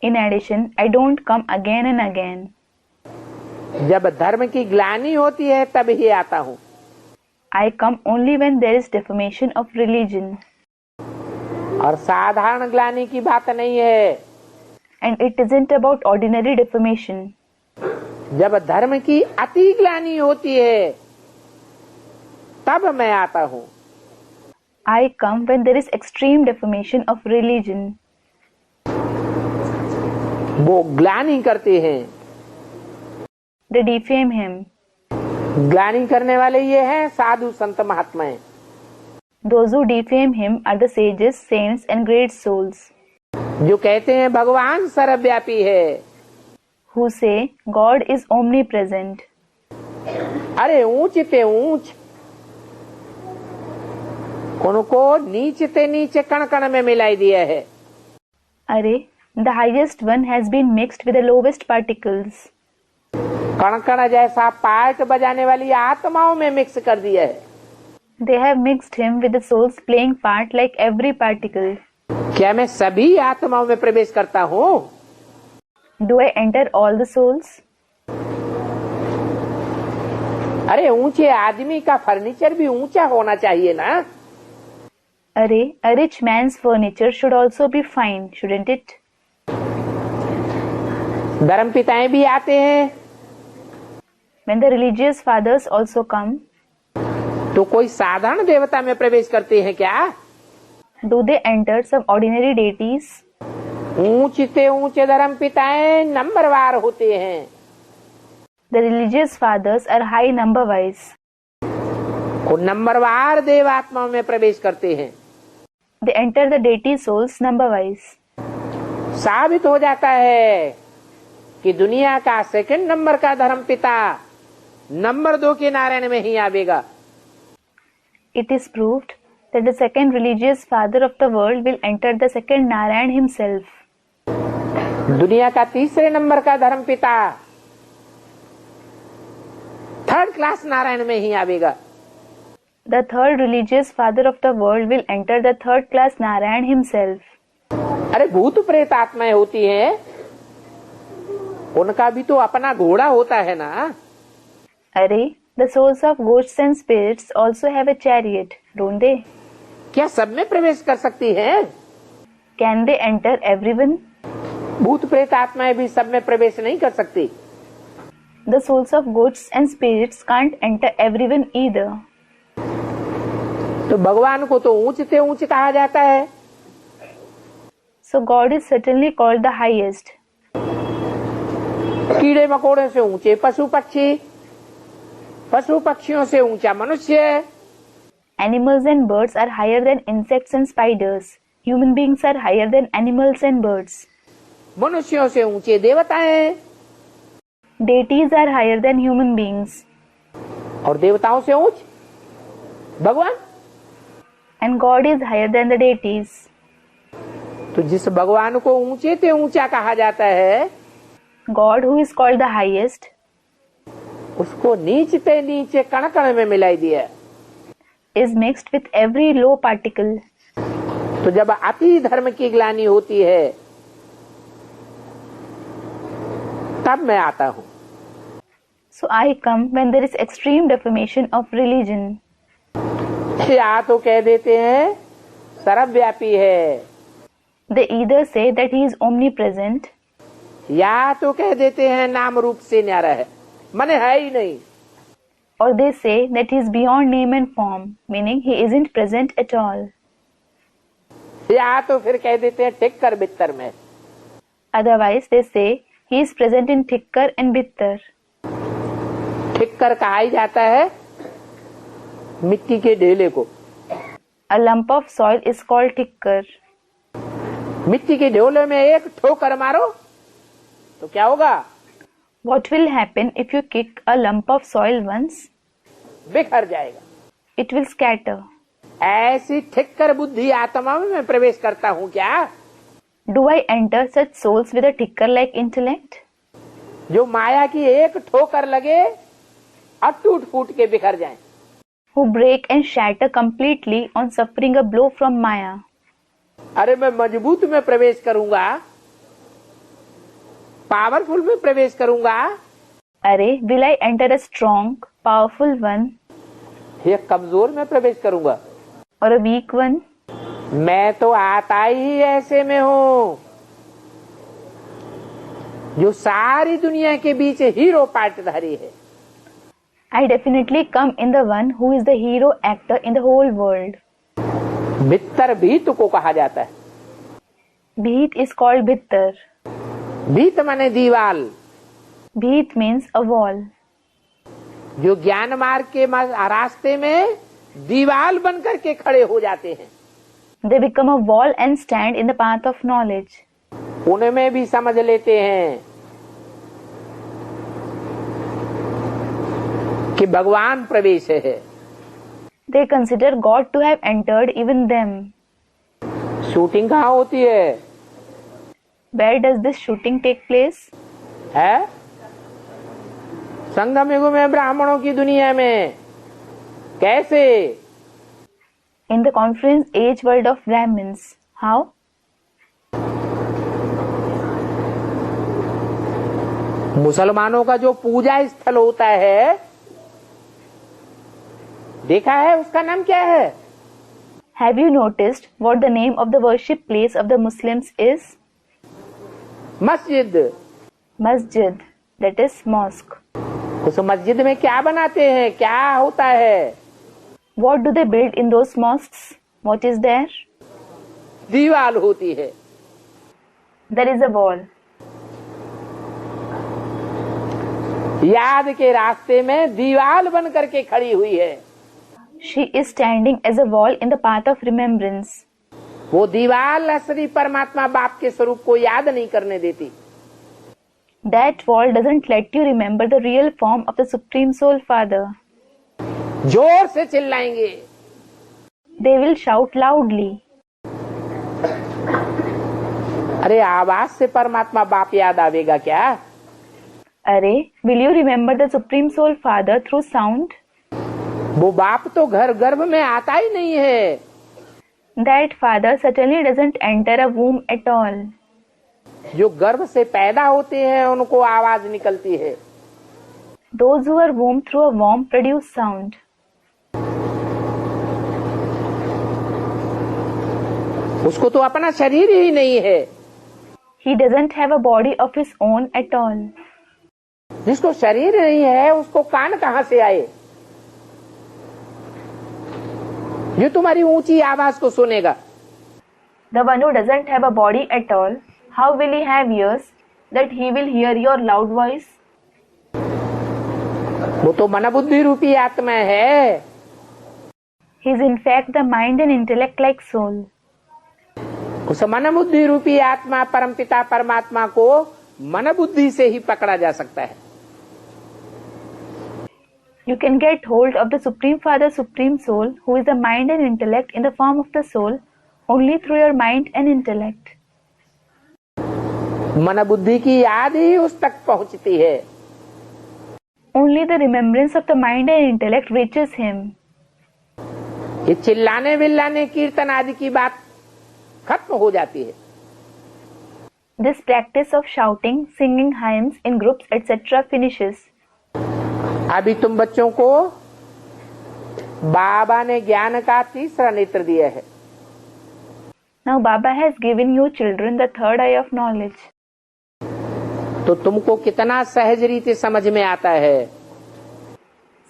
In addition, I don't come again and again. जब धर्म की ग्लानि होती है तब ही आता हूँ। I come only when there is defamation of religion. और साधारण ग्लानि की बात नहीं है। And it isn't about ordinary defamation. जब धर्म की अति ग्लानि होती है तब मैं आता हूँ। I come when there is extreme defamation of religion. वो ग्लानि करते हैं। They defame him. ग्लानि करने वाले ये हैं साधु संत महात्माएं। Those who defame him are the sages, saints and great souls, जो कहते हैं भगवान सर्वव्यापी है। who say God is omnipresent. अरे ऊंच ते ऊंच, उनको नीच ते नीचे कण कण में मिलाई दिया है। Arey, the highest one has been mixed with the lowest particles. कण कण जैसा पार्ट बजाने वाली आत्माओं में मिक्स कर दिया है। They have mixed him with the souls playing part like every particle. क्या मैं सभी आत्माओं में प्रवेश करता हूँ? Do I enter all the souls? अरे ऊंचे आदमी का फर्नीचर भी ऊंचा होना चाहिए ना। Arey, a rich man's furniture should also be fine, shouldn't it? धर्म पिताएं भी आते हैं, When the religious fathers also come, तो कोई साधारण देवता में प्रवेश करते हैं क्या? Do they enter some ordinary deities? ऊंचे से ऊंचे धर्म पिताएं नंबरवार होते हैं। The religious fathers are high number-wise. वो नंबरवार देवात्माओं में प्रवेश करते हैं। They enter the deity souls number-wise. साबित हो जाता है कि दुनिया का सेकंड नंबर का धर्म पिता नंबर 2 के नारायण में ही आवेगा। It is proved that the second religious father of the world will enter the second Narayan himself. दुनिया का तीसरे नंबर का धर्म पिता थर्ड क्लास नारायण में ही आवेगा। The third religious father of the world will enter the third class Narayan himself. अरे भूत प्रेत आत्माएं होती हैं, उनका भी तो अपना घोड़ा होता है ना। अरे, the souls of ghosts and spirits also have a chariot, don't they? क्या सब में प्रवेश कर सकती हैं? Can they enter everyone? भूत प्रेत आत्माएं भी सब में प्रवेश नहीं कर सकती। The souls of ghosts and spirits can't enter everyone either. तो भगवान को तो ऊंच से ऊंच कहा जाता है। So God is certainly called the highest. कीड़े मकोड़े से ऊंचे पशु पक्षी, पशु पक्षियों से ऊंचा मनुष्य। Animals and birds are higher than insects and spiders. Human beings are higher than animals and birds. मनुष्यों से ऊंचे देवताएं। Deities are higher than human beings. और देवताओं से ऊंच भगवान। And God is higher than the deities. तो जिस भगवान को ऊंचे से ऊंचा कहा जाता है, God, who is called the highest, उसको नीच से नीचे कण कण में मिलाई दिया। is mixed with every low particle. तो जब अति धर्म की ग्लानि होती है तब मैं आता हूँ। So I come when there is extreme defamation of religion. या तो कह देते हैं सर्वव्यापी है, They either say that he is omnipresent, या तो कह देते हैं नाम रूप से न्यारा है, माने है ही नहीं। or they say that he is beyond name and form, meaning he isn't present at all. या तो फिर कह देते हैं टिक्कर बित्तर में। Otherwise, they say he is present in Thikkar and Bittar. ठिक्कर कहा ही जाता है मिट्टी के ढेले को। A lump of soil is called Thikkar. मिट्टी के ढोले में एक ठोकर मारो तो क्या होगा? What will happen if you kick a lump of soil once? बिखर जाएगा। It will scatter. ऐसी ठिक्कर बुद्धि आत्मा में मैं प्रवेश करता हूँ क्या? Do I enter such souls with a Thikkar-like intellect? जो माया की एक ठोकर लगे और टूट फूट के बिखर जाएं। Who break and shatter completely on suffering a blow from Maya? अरे मैं मजबूत में प्रवेश करूंगा, पावरफुल में प्रवेश करूंगा। अरे, will I enter a strong, powerful one? ये कमजोर में प्रवेश करूंगा। Or a weak one? मैं तो आता ही ऐसे में हूँ जो सारी दुनिया के बीच हीरो पार्टधारी है। I definitely come in the one who is the hero actor in the whole world. भित्तर भीत को कहा जाता है। Bheet is called Bhittar. भीत माने दीवाल। Bheet means a wall. जो ज्ञान मार्ग के रास्ते में दीवाल बनकर के खड़े हो जाते हैं, They become a wall and stand in the path of knowledge. उनमें भी समझ लेते हैं कि भगवान प्रवेश है। They consider God to have entered even them. Shooting कहाँ होती है? Where does this shooting take place? है संगम युग में ब्राह्मणों की दुनिया में। कैसे? In the conference age world of Brahmins. How? मुसलमानों का जो पूजा स्थल होता है, देखा है उसका नाम क्या है? Have you noticed what the name of the worship place of the Muslims is? मस्जिद। Masjid, that is mosque. उस मस्जिद में क्या बनाते हैं, क्या होता है? What do they build in those mosques? What is there? दीवाल होती है. There is a wall. याद के रास्ते में दीवाल बन करके खड़ी हुई है. She is standing as a wall in the path of remembrance. वो दीवाल असली परमात्मा बाप के स्वरूप को याद नहीं करने देती. That wall doesn't let you remember the real form of the Supreme Soul Father. जोर से चिल्लाएंगे. They will shout loudly. अरे आवाज से परमात्मा बाप याद आवेगा क्या? अरे, will you remember the Supreme Soul Father through sound? वो बाप तो घर गर्भ में आता ही नहीं है. That Father certainly doesn't enter a womb at all. जो गर्भ से पैदा होते हैं उनको आवाज निकलती है. Those who are womb through a womb produce sound. उसको तो अपना शरीर ही नहीं है. He doesn't have a body of his own at all. जिसको शरीर नहीं है उसको कान कहाँ से आए? ये तुम्हारी ऊंची आवाज को सुनेगा. The one who doesn't have a body at all, how will he have ears that he will hear your loud voice? वो तो मन बुद्धि रूपी आत्मा है. He is in fact the mind and intellect like soul. उस मन बुद्धि रूपी आत्मा परमपिता परमात्मा को मन बुद्धि से ही पकड़ा जा सकता है. You can get hold of the Supreme Father, Supreme Soul, who is the mind and intellect in the form of the soul, only through your mind and intellect. मन बुद्धि की याद ही उस तक पहुंचती है. Only the remembrance of the mind and intellect reaches him. ये चिल्लाने विल्लाने कीर्तन आदि की बात खत्म हो जाती है. This practice of shouting, singing hymns in groups, etc. finishes. अभी तुम बच्चों को बाबा ने ज्ञान का तीसरा नेत्र दिया है. Now Baba has given you children the third eye of knowledge. तो तुमको कितना सहज रीति समझ में आता है.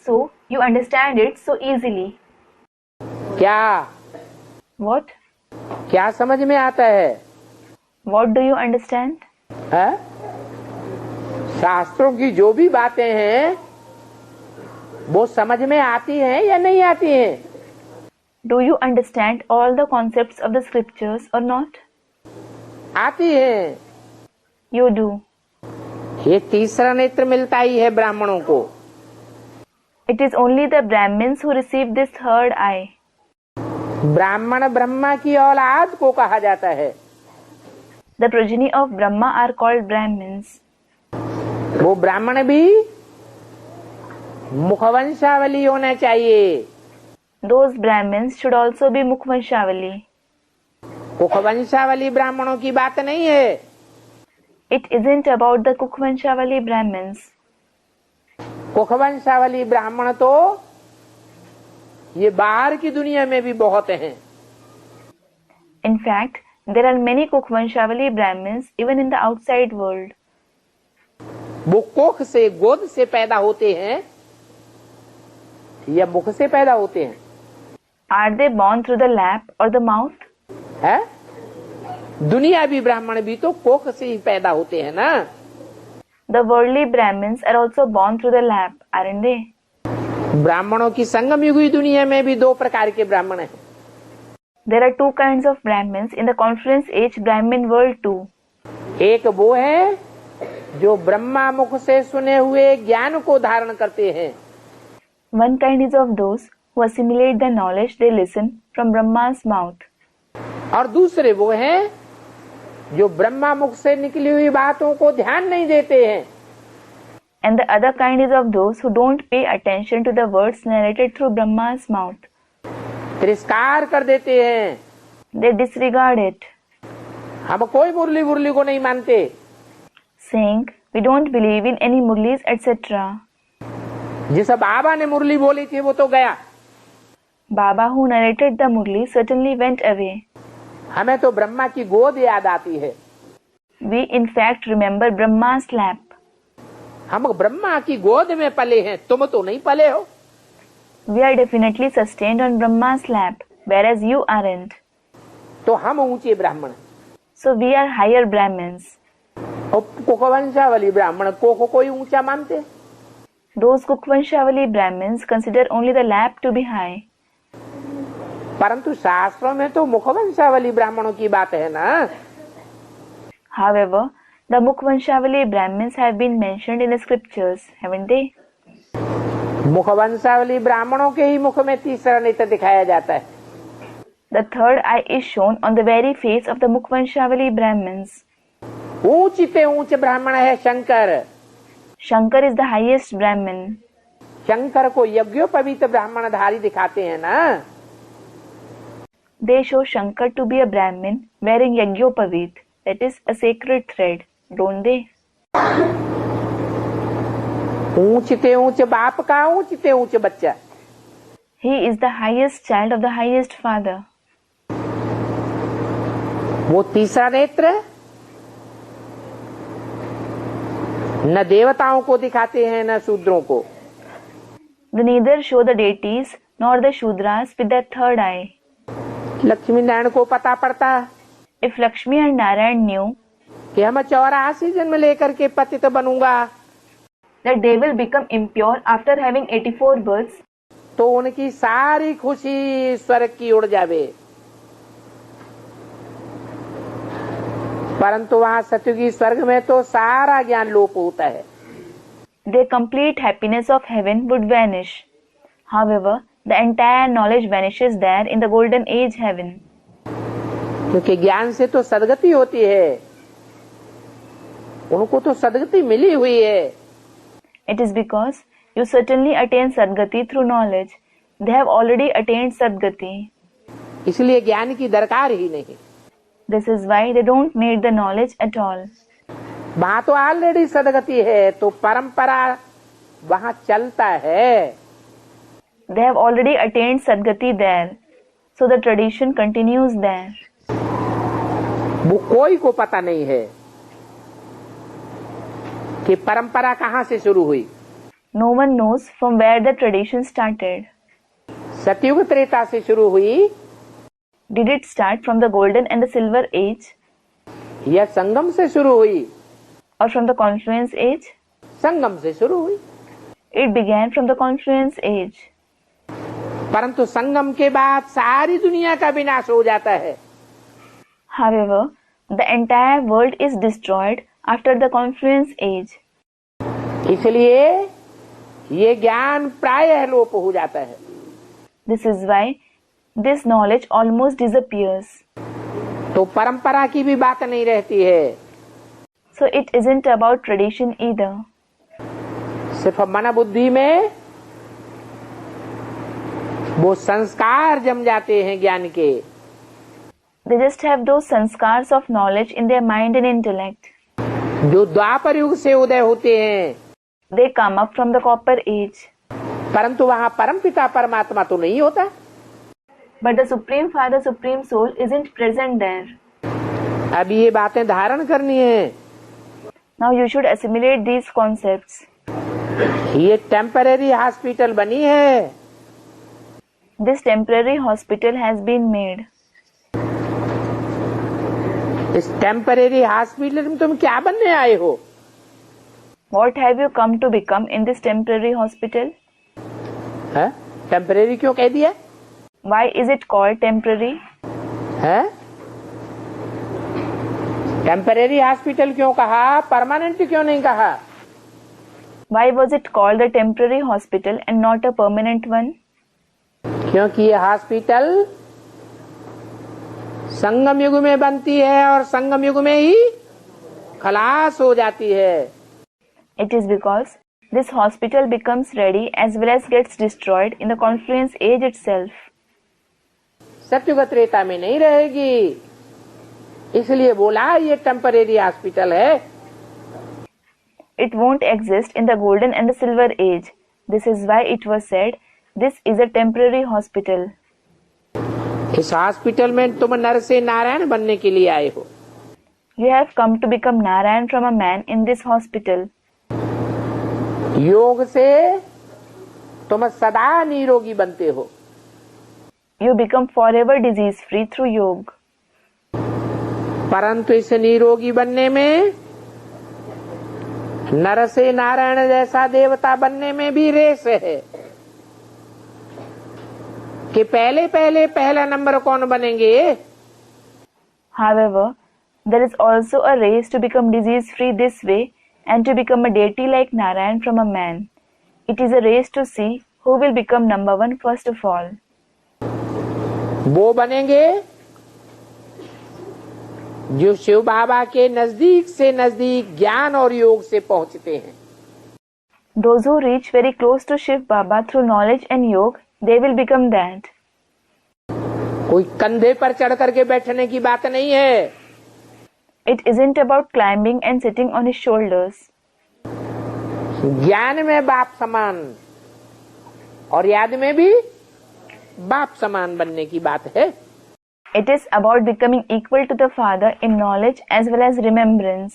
So you understand it so easily. क्या? What? क्या समझ में आता है? What do you understand? है? शास्त्रों की जो भी बातें हैं वो समझ में आती हैं या नहीं आती हैं? Do you understand all the concepts of the scriptures or not? आती हैं. You do. ये तीसरा नेत्र मिलता ही है ब्राह्मणों को. It is only the Brahmins who receive this third eye. ब्राह्मण ब्रह्मा की औलाद को कहा जाता है. The progeny of Brahma are called Brahmins. वो ब्राह्मण भी मुखवंशावली होना चाहिए. Those Brahmins should also be Mukhvanshavali. मुखवंशावली ब्राह्मणों की बात नहीं है. It isn't about the Kukhvanshavali Brahmins. मुखवंशावली ब्राह्मण तो ये बाहर की दुनिया में भी बहुत हैं. In fact, there are many Kukhvanshavali Brahmins even in the outside world. वो कोख से गोद से पैदा होते हैं या मुख से पैदा होते हैं? Are they born through the lap or the mouth? है? दुनियावी ब्राह्मण भी तो कोख से ही पैदा होते हैं ना. The worldly Brahmins are also born through the lap, aren't they? ब्राह्मणों की संगम युगी दुनिया में भी दो प्रकार के ब्राह्मण हैं. There are two kinds of Brahmins in the Conference Age Brahmin world too. एक वो है जो ब्रह्मा मुख से सुने हुए ज्ञान को धारण करते हैं. One kind is of those who assimilate the knowledge they listen from Brahma's mouth. और दूसरे वो हैं जो ब्रह्मा मुख से निकली हुई बातों को ध्यान नहीं देते हैं. And the other kind is of those who don't pay attention to the words narrated through Brahma's mouth. तिरस्कार कर देते हैं. They disregard it, हम कोई मुरली मुरली को नहीं मानते. saying, we don't believe in any murlis, etc. जिस बाबा ने मुरली बोली थी वो तो गया. Baba who narrated the murli certainly went away. हमें तो ब्रह्मा की गोद याद आती है. We in fact remember Brahma's lap. हम ब्रह्मा की गोद में पले हैं. तुम तो नहीं पले हो. We are definitely sustained on Brahma's lap, whereas you aren't. तो हम ऊंचे ब्राह्मण हैं। So we are higher Brahmins. और कुकवंशावली ब्राह्मण को कोई ऊंचा मानते? Those Kukvanshavali Brahmins consider only the lap to be high. परंतु शास्त्रों में तो मुखवंशावली ब्राह्मणों की बात है ना। However, the Mukvanshavali Brahmins have been mentioned in the scriptures, haven't they? मुखवंशावली ब्राह्मणों के ही मुख में तीसरा नेत्र दिखाया जाता है। The third eye is shown on the very face of the Mukvanshavali Brahmins. ऊंचते ऊंच ब्राह्मण है Shankar. Shankar is the highest Brahmin. Shankar को यज्ञोपवीत ब्राह्मणधारी दिखाते हैं ना। They show Shankar to be a Brahmin wearing Yajñopavit, that is a sacred thread, don't they? ऊंचते ऊंच बाप का ऊंचते ऊंच बच्चा। He is the highest child of the highest father. वो तीसरा नेत्र न देवताओं को दिखाते हैं न शूद्रों को। They neither show the deities nor the Shudras with their third eye. Lakshmi Narayan को पता पड़ता If Lakshmi and Narayan knew कि हम 84 जन्म लेकर के पतित बनूंगा, that they will become impure after having 84 births, तो उनकी सारी खुशी स्वर्ग की उड़ जावे। परंतु वहाँ सत्युगी स्वर्ग में तो सारा ज्ञान लोप होता है। their complete happiness of heaven would vanish. However, the entire knowledge vanishes there in the golden age heaven. क्योंकि ज्ञान से तो सदगति होती है, उनको तो सदगति मिली हुई है। It is because you certainly attain Sadgati through knowledge. They have already attained Sadgati. इसलिए ज्ञान की दरकार ही नहीं। This is why they don't need the knowledge at all. वहाँ तो ऑलरेडी सदगति है, तो परंपरा वहाँ चलता है। They have already attained Sadgati there, so the tradition continues there. वो कोई को पता नहीं है कि परंपरा कहाँ से शुरू हुई। No one knows from where the tradition started. सतयुग त्रेता से शुरू हुई Did it start from the golden and the silver age, या संगम से शुरू हुई? or from the confluence age? संगम से शुरू हुई। It began from the confluence age. परंतु संगम के बाद सारी दुनिया का विनाश हो जाता है। However, the entire world is destroyed after the confluence age. इसलिए ये ज्ञान प्रायः लोप हो जाता है। This is why this knowledge almost disappears. तो परंपरा की भी बात नहीं रहती है। So it isn't about tradition either. सिर्फ मन बुद्धि में वो संस्कार जम जाते हैं ज्ञान के। They just have those sanskars of knowledge in their mind and intellect. जो द्वापर युग से उदय होते हैं, They come up from the copper age. परंतु वहाँ परमपिता परमात्मा तो नहीं होता। But the Supreme Father, Supreme Soul isn't present there. अब ये बातें धारण करनी है। Now you should assimilate these concepts. ये टेम्परेरी हॉस्पिटल बनी है। This temporary hospital has been made. इस टेम्परेरी हॉस्पिटल में तुम क्या बनने आए हो? What have you come to become in this temporary hospital? है? टेम्परेरी क्यों कह दिया? Why is it called temporary? है? टेम्परेरी हॉस्पिटल क्यों कहा? परमानेंट क्यों नहीं कहा? Why was it called a temporary hospital and not a permanent one? क्योंकि ये हॉस्पिटल संगम युग में बनती है और संगम युग में ही खलास हो जाती है। It is because this hospital becomes ready as well as gets destroyed in the confluence age itself. सत्युग त्रेता में नहीं रहेगी, इसलिए बोला ये टेम्परेरी हॉस्पिटल है। It won't exist in the golden and the silver age. This is why it was said, this is a temporary hospital. इस hospital में तुम नर से नारायण बनने के लिए आए हो। You have come to become Narayan from a man in this hospital. योग से तुम सदा निरोगी बनते हो। You become forever disease free through yoga. परंतु इस निरोगी बनने में, नर से नारायण जैसा देवता बनने में भी रेस है कि पहला नंबर कौन बनेंगे। However, there is also a race to become disease free this way and to become a deity like Narayan from a man. It is a race to see who will become number one first of all. वो बनेंगे जो शिव बाबा के नजदीक से नजदीक ज्ञान और योग से पहुंचते हैं। Those who reach very close to Shiv Baba through knowledge and yoga, they will become that. कोई कंधे पर चढ़ करके बैठने की बात नहीं है। It isn't about climbing and sitting on his shoulders. ज्ञान में बाप समान और याद में भी बाप समान बनने की बात है। It is about becoming equal to the Father in knowledge as well as remembrance.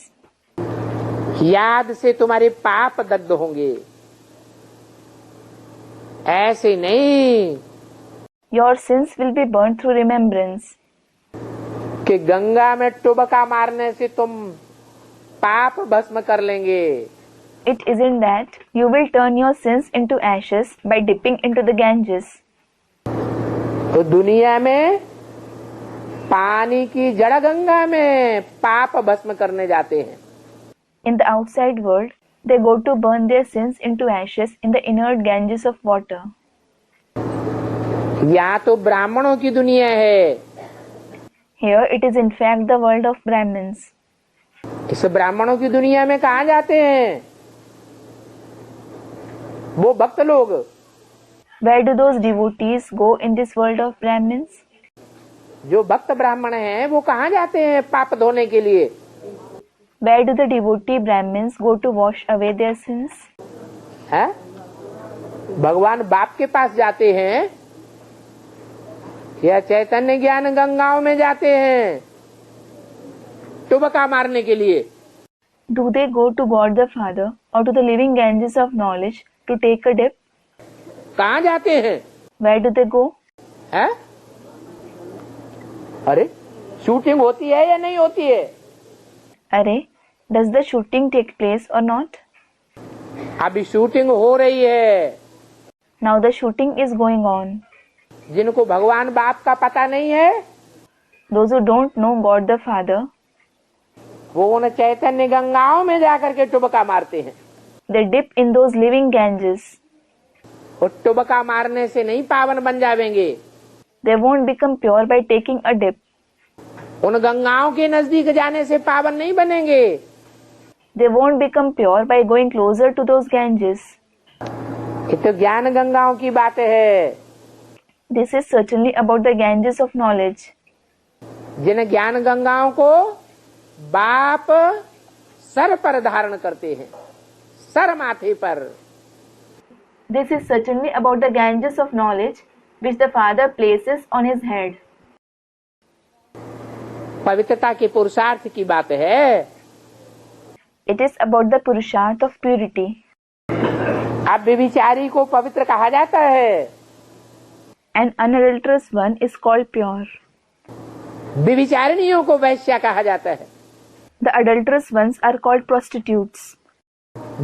याद से तुम्हारे पाप दग्ध होंगे, ऐसे नहीं Your sins will be burnt through remembrance. कि गंगा में टुबका मारने से तुम पाप भस्म कर लेंगे। It isn't that you will turn your sins into ashes by dipping into the Ganges. तो दुनिया में पानी की जड़ गंगा में पाप भस्म करने जाते हैं। In the outside world, they go to burn their sins into ashes in the inert Ganges of water. यहाँ तो ब्राह्मणों की दुनिया है। Here it is in fact the world of Brahmins. इस ब्राह्मणों की दुनिया में कहाँ जाते हैं वो भक्त लोग? Where do those devotees go in this world of Brahmins? जो भक्त ब्राह्मण हैं वो कहाँ जाते हैं पाप धोने के लिए? Where do the devotee Brahmins go to wash away their sins? है? भगवान बाप के पास जाते हैं या चैतन्य ज्ञान गंगाओं में जाते हैं टुबका मारने के लिए? Do they go to God the Father or to the living Ganges of knowledge to take a dip? कहाँ जाते हैं? Where do they go? है? अरे शूटिंग होती है या नहीं होती है? अरे, does the shooting take place or not? अभी शूटिंग हो रही है। Now the shooting is going on. जिनको भगवान बाप का पता नहीं है, Those who don't know God the Father, वो उन चैतन्य गंगाओं में जाकर के टुबका मारते हैं। they dip in those living Ganges. और टुबका मारने से नहीं पावन बन जावेंगे। They won't become pure by taking a dip. उन गंगाओं के नजदीक जाने से पावन नहीं बनेंगे। They won't become pure by going closer to those Ganges. ये तो ज्ञान गंगाओं की बात है। This is certainly about the Ganges of knowledge. जिन ज्ञान गंगाओं को बाप सर पर धारण करते हैं, सर माथे पर। This is certainly about the Ganges of knowledge which the Father places on his head. पवित्रता के पुरुषार्थ की बात है। It is about the Purusharth of purity. अब व्यभिचारी को पवित्र कहा जाता है। An unadulterous one is called pure. व्यभिचारिणियों को वैश्या कहा जाता है। The adulterous ones are called prostitutes.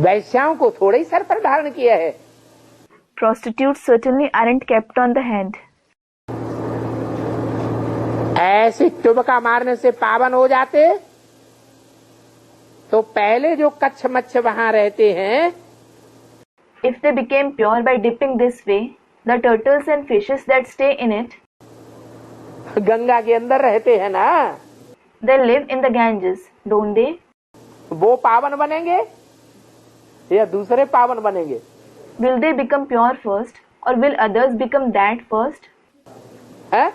वैश्याओं को थोड़े ही सर पर धारण किया है। Prostitutes certainly aren't kept on the head. ऐसे टुबका मारने से पावन हो जाते तो पहले जो कच्छ मच्छ वहां रहते हैं, If they became pure by dipping this way, the turtles and fishes that stay in it, Ganga के अंदर रहते हैं ना, they live in the Ganges, don't they? वो पावन बनेंगे या दूसरे पावन बनेंगे? Will they become pure first or will others become that first? है?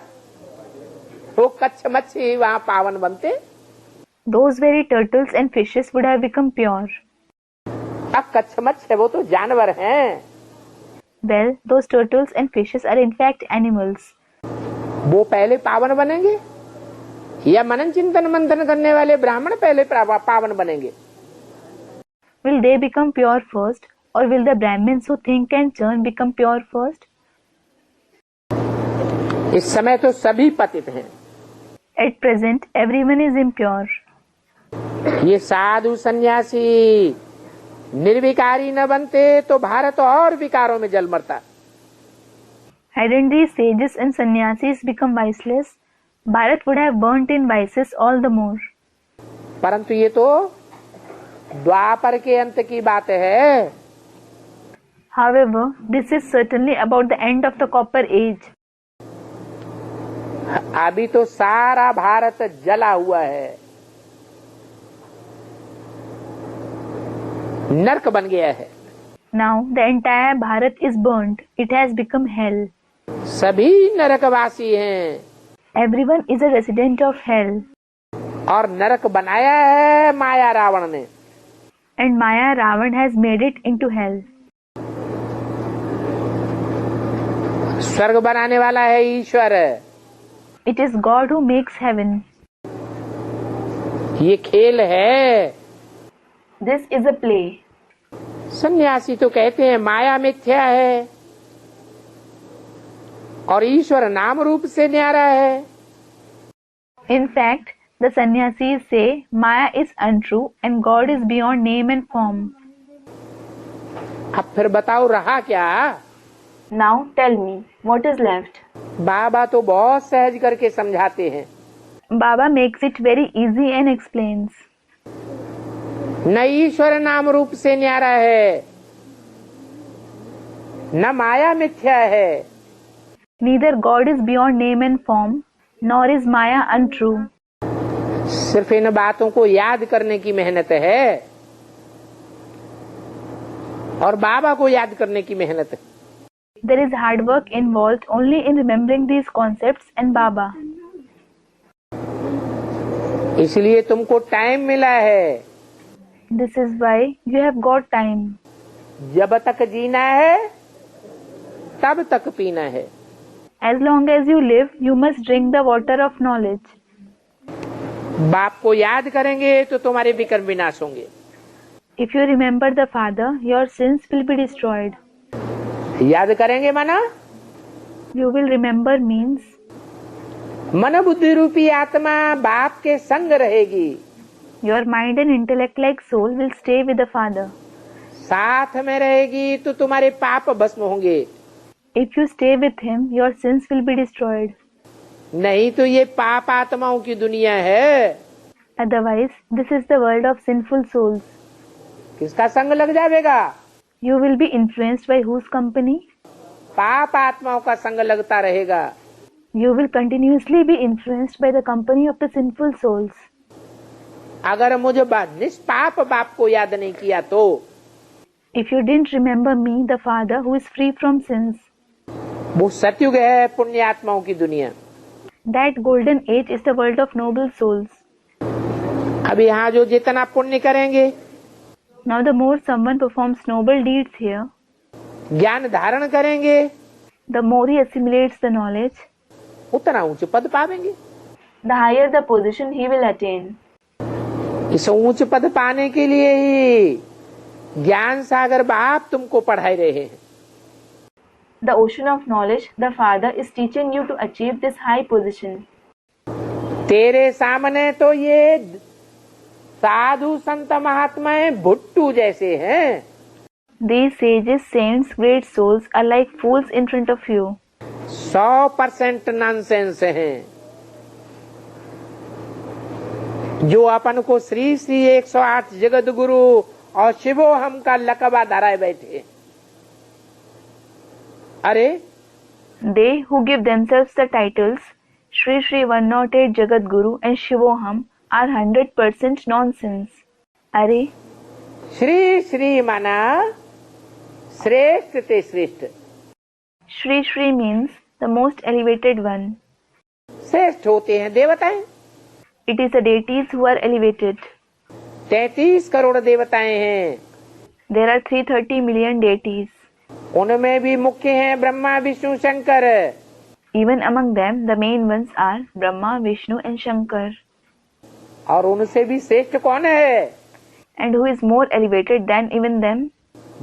वो कच्छ मच्छी वहां पावन बनते। Those very turtles and fishes would have become pure. अब कच्छ मच्छ है वो तो जानवर हैं। Well, those turtles and fishes are in fact animals. वो पहले पावन बनेंगे या मनन चिंतन मंथन करने वाले ब्राह्मण पहले पावन बनेंगे? Will they become pure first Or will the Brahmins who think and churn become pure first? इस समय तो सभी पतित हैं। At present, everyone is impure. ये साधु सन्यासी निर्विकारी न बनते तो भारत और विकारों में जल मरता। Hadn't these sages and sannyasis become viceless, Bharat would have burnt in vices all the more. परंतु ये तो द्वापर के अंत की बात है। However, this is certainly about the end of the Copper Age. अभी तो सारा भारत जला हुआ है, नरक बन गया है। Now the entire Bharat is burnt. It has become hell. सभी नरकवासी हैं। Everyone is a resident of hell. और नरक बनाया है माया रावण ने। And Maya Ravan has made it into hell. स्वर्ग बनाने वाला है ईश्वर। It is God who makes heaven. ये खेल है। This is a play. सन्यासी तो कहते हैं माया मिथ्या है और ईश्वर नाम रूप से न्यारा है। In fact, the sannyasis say Maya is untrue and God is beyond name and form. अब फिर बताओ रहा क्या? Now tell me, what is left? बाबा तो बहुत सहज करके समझाते हैं। Baba makes it very easy and explains. न ईश्वर नाम रूप से न्यारा है, न माया मिथ्या है। Neither God is beyond name and form, nor is Maya untrue. सिर्फ इन बातों को याद करने की मेहनत है और बाबा को याद करने की मेहनत है। There is hard work involved only in remembering these concepts and Baba. इसलिए तुमको टाइम मिला है। This is why you have got time. जब तक जीना है तब तक पीना है। As long as you live, you must drink the water of knowledge. बाप को याद करेंगे तो तुम्हारे विकर्म विनाश होंगे। If you remember the Father, your sins will be destroyed. याद करेंगे माना You will remember means मन बुद्धि रूपी आत्मा बाप के संग रहेगी। your mind and intellect like soul will stay with the Father. साथ में रहेगी तो तुम्हारे पाप भस्म होंगे। If you stay with Him, your sins will be destroyed. नहीं तो ये पाप आत्माओं की दुनिया है। Otherwise, this is the world of sinful souls. किसका संग लग जाएगा? You will be influenced by whose company? पाप आत्माओं का संग लगता रहेगा। You will continuously be influenced by the company of the sinful souls. अगर मुझे निष्पाप बाप को याद नहीं किया तो If you didn't remember me, the Father who is free from sins, वो सतयुग है पुण्य आत्माओं की दुनिया। that golden age is the world of noble souls. अब यहाँ जो जितना पुण्य करेंगे, Now the more someone performs noble deeds here, ज्ञान धारण करेंगे, the more he assimilates the knowledge, उतना ऊंच पद पावेंगे। the higher the position he will attain. इस ऊंच पद पाने के लिए ही ज्ञान सागर बाप तुमको पढ़ाई रहे हैं। The ocean of knowledge, the Father is teaching you to achieve this high position. तेरे सामने तो ये साधु संत महात्माएं भुट्टू जैसे हैं। These sages, saints, great souls are like fools in front of you. 100% nonsense हैं, जो अपन को श्री श्री 108 जगत गुरु और शिवो हम का लकबा धराए बैठे। अरे They who give themselves the titles Shri Shri 108 Jagat Guru and Shivoham are 100% nonsense. अरे श्री श्री माना श्रेष्ठ ते श्रेष्ठ। Shri Shri means the most elevated one. श्रेष्ठ होते हैं देवताएं। It is the deities who are elevated. 33 crore देवताएं हैं। There are 330 million deities. उनमें भी मुख्य हैं Brahma Vishnu Shankar. Even among them, the main ones are Brahma, Vishnu and Shankar. और उनसे भी श्रेष्ठ कौन है? And who is more elevated than even them?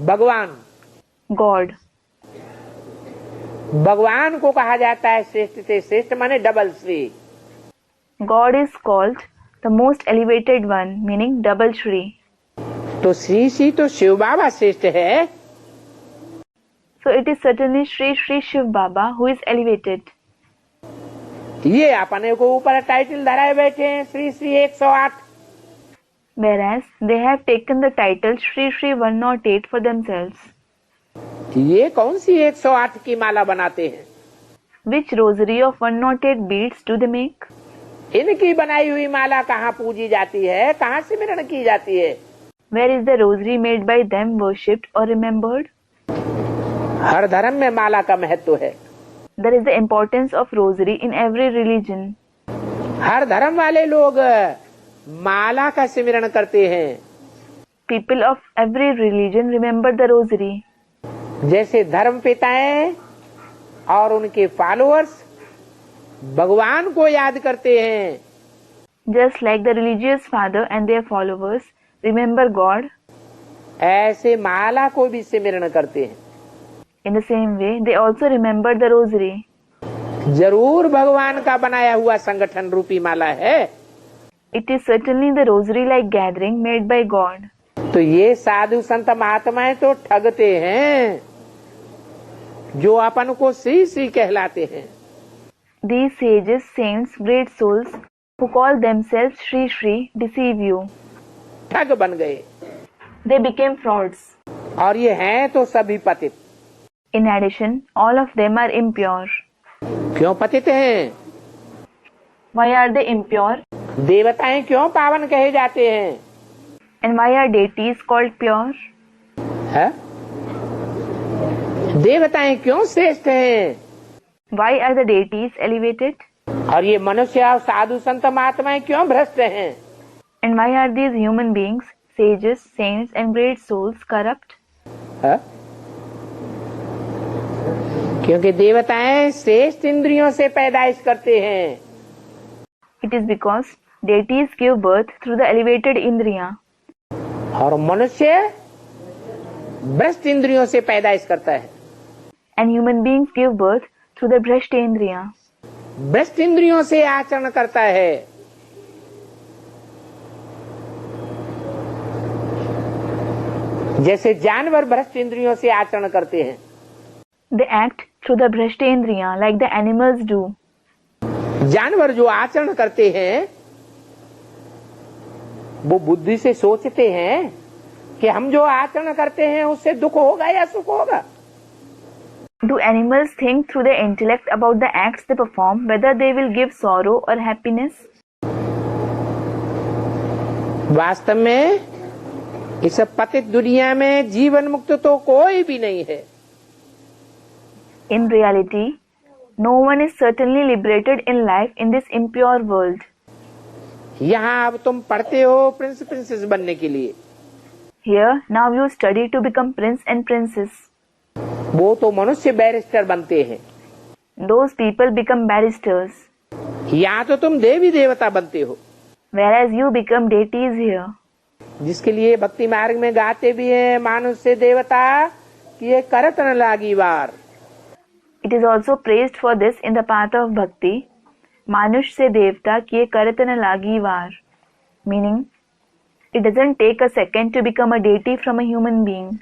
भगवान, God. भगवान को कहा जाता है श्रेष्ठ से श्रेष्ठ, माने double Shri. God is called the most elevated one, meaning double Shri. तो श्री श्री तो शिव बाबा श्रेष्ठ है। So it is certainly Shri Shri Shiv Baba who is elevated. ये अपने को ऊपर टाइटल धराए बैठे हैं Shri Shri 108। Whereas they have taken the title Shri Shri 108 for themselves. ये कौन सी 108 की माला बनाते हैं? Which rosary of 108 beads do they make? इनकी बनाई हुई माला कहाँ पूजी जाती है, कहाँ सिमरन की जाती है? Where is the rosary made by them worshipped or remembered? हर धर्म में माला का महत्व है। There is the importance of rosary in every religion. हर धर्म वाले लोग माला का सिमरन करते हैं। People of every religion remember the rosary. जैसे धर्म पिताएं और उनके फॉलोअर्स भगवान को याद करते हैं, Just like the religious father and their followers remember God, ऐसे माला को भी सिमरन करते हैं। in the same way they also remember the rosary. जरूर भगवान का बनाया हुआ संगठन रूपी माला है। It is certainly the rosary-like gathering made by God. तो ये साधु संत महात्माएं तो ठगते हैं, जो अपन को श्री श्री कहलाते हैं। These sages, saints, great souls who call themselves Shri Shri deceive you. ठग बन गए। They became frauds. और ये हैं तो सभी पतित। In addition, all of them are impure. क्यों पतित हैं? Why are they impure? देवताएं क्यों पावन कहे जाते हैं? And why are deities called pure? है? देवताएं क्यों श्रेष्ठ हैं? Why are the deities elevated? और ये मनुष्य और साधु संत महात्माएं क्यों भ्रष्ट हैं? And why are these human beings, sages, saints and great souls corrupt? है? क्योंकि देवताएं श्रेष्ठ इंद्रियों से पैदाइश करते हैं। It is because deities give birth through the elevated indriya. और मनुष्य भ्रष्ट इंद्रियों से पैदाइश करता है। And human beings give birth through the Bhrashtendriya. भ्रष्ट इंद्रियों से आचरण करता है। जैसे जानवर भ्रष्ट इंद्रियों से आचरण करते हैं। They act through the Bhrashtendriya like the animals do. जानवर जो आचरण करते हैं वो बुद्धि से सोचते हैं कि हम जो आचरण करते हैं उससे दुख होगा या सुख होगा। Do animals think through their intellect about the acts they perform, whether they will give sorrow or happiness? वास्तव में इस पतित दुनिया में जीवन मुक्त तो कोई भी नहीं है। In reality, no one is certainly liberated in life in this impure world. यहाँ अब तुम पढ़ते हो प्रिंस प्रिंसेस बनने के लिए। Here, now you study to become prince and princess. वो तो मनुष्य बैरिस्टर बनते हैं। Those people become barristers. यहाँ तो तुम देवी देवता बनते हो। Whereas you become deities here. जिसके लिए भक्ति मार्ग में गाते भी हैं, मानुष से देवता किए करत न लागी वार। It is also praised for this in the path of bhakti. Manush se devta kiye karat na lagi var. Meaning, it doesn't take a second to become a deity from a human being.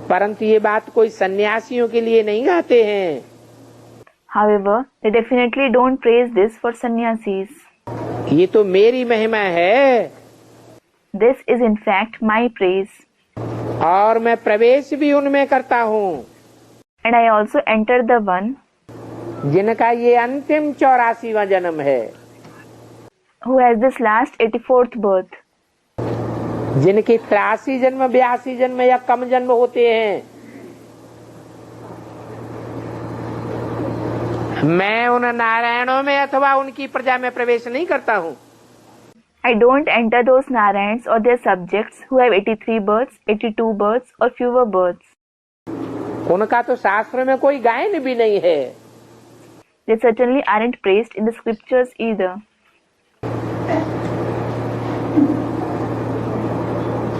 परंतु ये बात कोई सन्यासियों के लिए नहीं गाते हैं। However, they definitely don't praise this for sannyasis. ये तो मेरी महिमा है। This is in fact my praise. और मैं प्रवेश भी उनमें करता हूँ। And I also enter the one जिनका ये अंतिम 84वां जन्म है। who has this last 84th birth. जिनके 83 जन्म 82 जन्म या कम जन्म होते हैं। मैं उन नारायणों में अथवा उनकी प्रजा में प्रवेश नहीं करता हूँ। I don't enter those Narayans or their subjects who have 83 births, 82 births or fewer births. उनका तो शास्त्र में कोई गायन भी नहीं है। They certainly aren't praised in the scriptures either.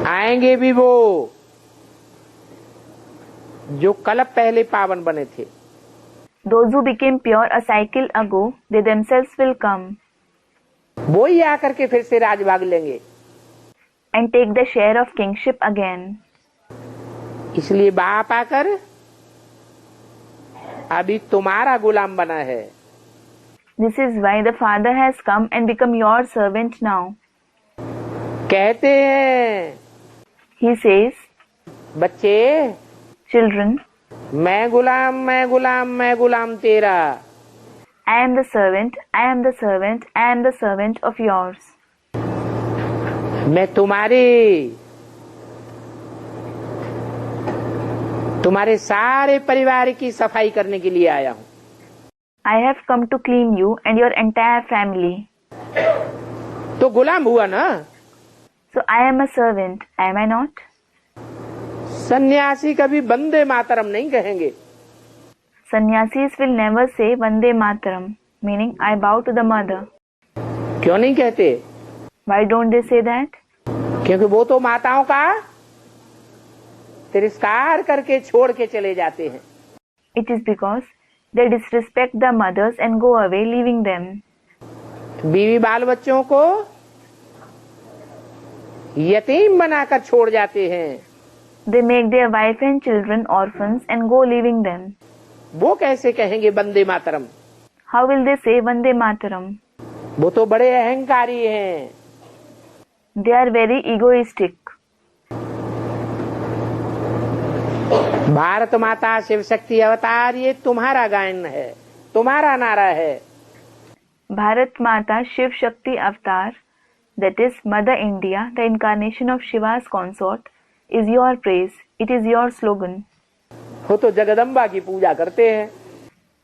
आएंगे भी वो जो कल पहले पावन बने थे, Those who became pure a cycle ago, they themselves will come वो ही आकर के फिर से राजभाग लेंगे। and take the share of kingship again. इसलिए बाप आकर अभी तुम्हारा गुलाम बना है। This is why the Father has come and become your servant now. कहते हैं He says, बच्चे, children, मैं गुलाम तेरा। I am the servant, I am the servant, I am the servant of yours. मैं तुम्हारे सारे परिवार की सफाई करने के लिए आया हूँ। I have come to clean you and your entire family. तो गुलाम हुआ ना। So I am a servant, am I not? सन्यासी कभी वंदे मातरम नहीं कहेंगे। Sannyasis will never say Vande Mataram, meaning I bow to the mother. क्यों नहीं कहते? Why don't they say that? क्योंकि वो तो माताओं का तिरस्कार करके छोड़ के चले जाते हैं। It is because they disrespect the mothers and go away, leaving them. बीवी बाल बच्चों को यतीम बनाकर छोड़ जाते हैं। They make their wife and children orphans and go, leaving them. वो कैसे कहेंगे Vande Mataram? How will they say Vande Mataram? वो तो बड़े अहंकारी हैं। They are very egoistic. Bharat माता शिव शक्ति अवतार ये तुम्हारा गायन है, तुम्हारा नारा है। Bharat Mata Shiv Shakti Avatar, that is Mother India, the incarnation of Shiva's consort, is your praise. It is your slogan. वो तो जगदम्बा की पूजा करते हैं।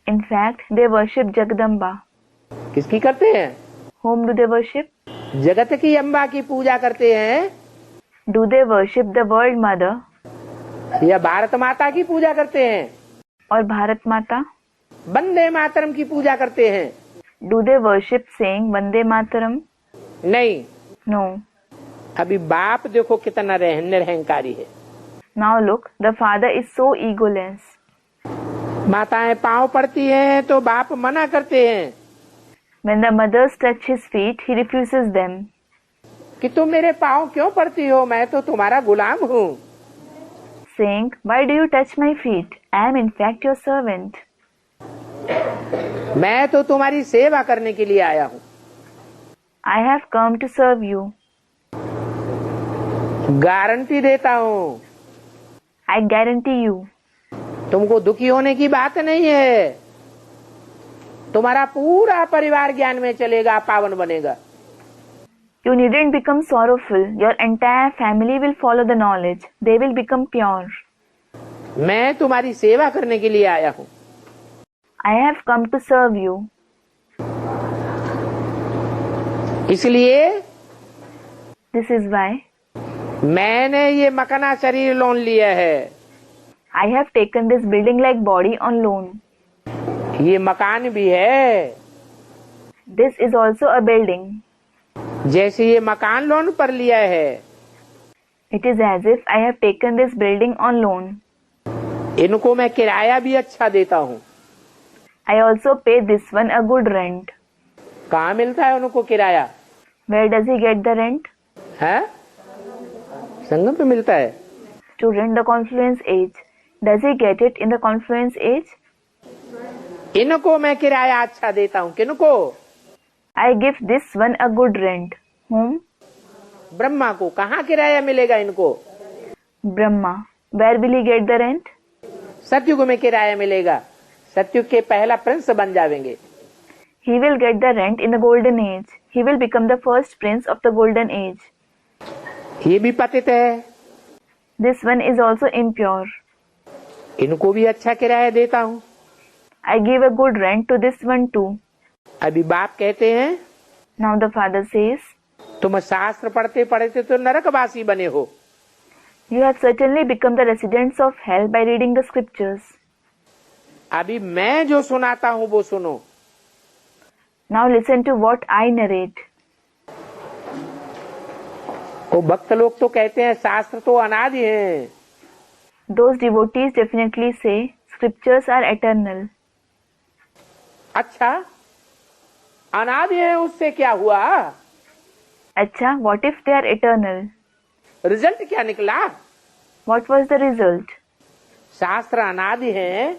In fact, they worship Jagdamba. किसकी करते हैं? Whom do they worship? जगत की अम्बा की पूजा करते हैं Do they worship the world mother या भारत माता की पूजा करते हैं? or Bharat Mata? Vande Mataram की पूजा करते हैं? Do they worship saying Vande Mataram? नहीं। No. अभी बाप देखो कितना निरहंकारी है। Now look, the father is so egoless. माताएं पांव पड़ती हैं तो बाप मना करते हैं When the mothers touch his feet, he refuses them. कि तुम मेरे पांव क्यों पड़ती हो, मैं तो तुम्हारा गुलाम हूँ। Saying, why do you touch my feet? I am in fact your servant. मैं तो तुम्हारी सेवा करने के लिए आया हूँ। I have come to serve you. Guarantee देता हूँ I guarantee you. तुमको दुखी होने की बात नहीं है। तुम्हारा पूरा परिवार ज्ञान में चलेगा, पावन बनेगा। You needn't become sorrowful. Your entire family will follow the knowledge. They will become pure. मैं तुम्हारी सेवा करने के लिए आया हूँ। I have come to serve you. इसलिए This is why मैंने ये मकाना शरीर लोन लिया है। I have taken this building-like body on loan. ये मकान भी है। This is also a building. जैसे ये मकान लोन पर लिया है, It is as if I have taken this building on loan. इनको मैं किराया भी अच्छा देता हूँ। I also pay this one a good rent. कहाँ मिलता है उनको किराया? Where does he get the rent? है? संगम पे मिलता है। Student, the confluence age. Does he get it in the confluence age? इनको मैं किराया अच्छा देता हूँ। किनको? I give this one a good rent. Whom? Brahma को। कहाँ किराया मिलेगा इनको? Brahma. Where will he get the rent? सतयुग में किराया मिलेगा। सतयुग के पहला प्रिंस बन जाएंगे। He will get the rent in the golden age. He will become the first prince of the golden age. ये भी पतित है। This one is also impure. इनको भी अच्छा किराया देता हूँ। I give a good rent to this one too. अभी बाप कहते हैं, Now the father says, तुम शास्त्र पढ़ते पढ़ते तो नरकवासी बने हो। You have certainly become the residents of hell by reading the scriptures. अभी मैं जो सुनाता हूँ वो सुनो। Now listen to what I narrate. वो भक्त लोग तो कहते हैं शास्त्र तो अनादि है। Those devotees definitely say scriptures are eternal. अच्छा, अनादि है, उससे क्या हुआ? अच्छा, what if they are eternal? Result क्या निकला? What was the result? शास्त्र अनादि है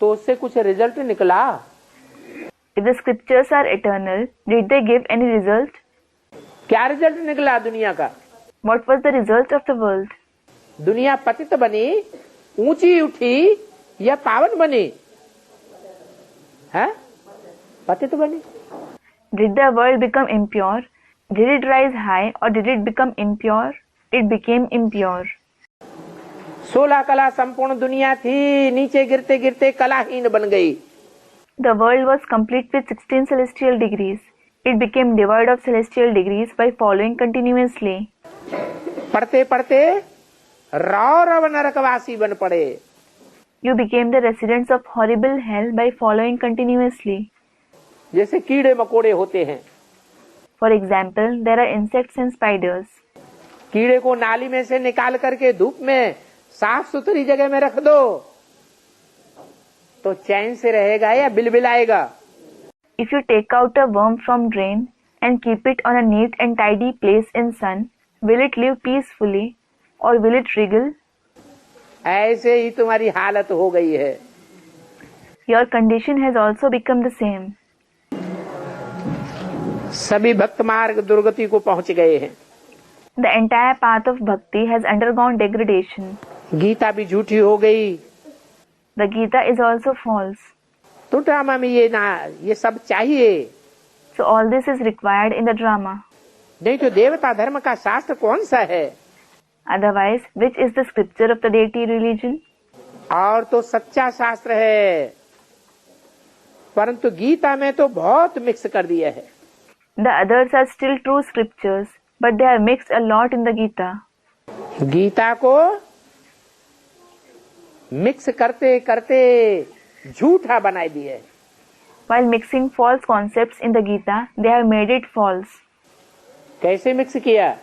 तो उससे कुछ रिजल्ट निकला? If the scriptures are eternal, did they give any result? क्या रिजल्ट निकला दुनिया का? What was the result of the world? दुनिया पतित बनी, ऊंची उठी या पावन बनी? है? पतित बनी। Did the world become impure? Did it rise high or did it become impure? It became impure. 16 कला संपूर्ण दुनिया थी, नीचे गिरते गिरते कलाहीन बन गई। The world was complete with 16 celestial degrees. It became devoid of celestial degrees by following continuously. पढ़ते पढ़ते रौरव नरकवासी बन पड़े। You became the residents of horrible hell by following continuously. जैसे कीड़े मकोड़े होते हैं। For example, there are insects and spiders. कीड़े को नाली में से निकाल करके धूप में साफ सुथरी जगह में रख दो तो चैन से रहेगा या बिलबिलाएगा? If you take out a worm from drain and keep it on a neat and tidy place in sun, will it live peacefully or will it wriggle? ऐसे ही तुम्हारी हालत हो गई है। Your condition has also become the same. सभी भक्त मार्ग दुर्गति को पहुंच गए हैं। The entire path of bhakti has undergone degradation. Gita भी झूठी हो गई। The Gita is also false. तो ड्रामा में ये सब चाहिए। So all this is required in the drama. नहीं तो देवता धर्म का शास्त्र कौन सा है? Otherwise, which is the scripture of the deity religion? और तो सच्चा शास्त्र है, परंतु गीता में तो बहुत मिक्स कर दिया है। The others are still true scriptures, but they are mixed a lot in the Gita. Gita को मिक्स करते करते झूठा बना दिए। While mixing false concepts in the Gita, they have made it false. कैसे मिक्स किया?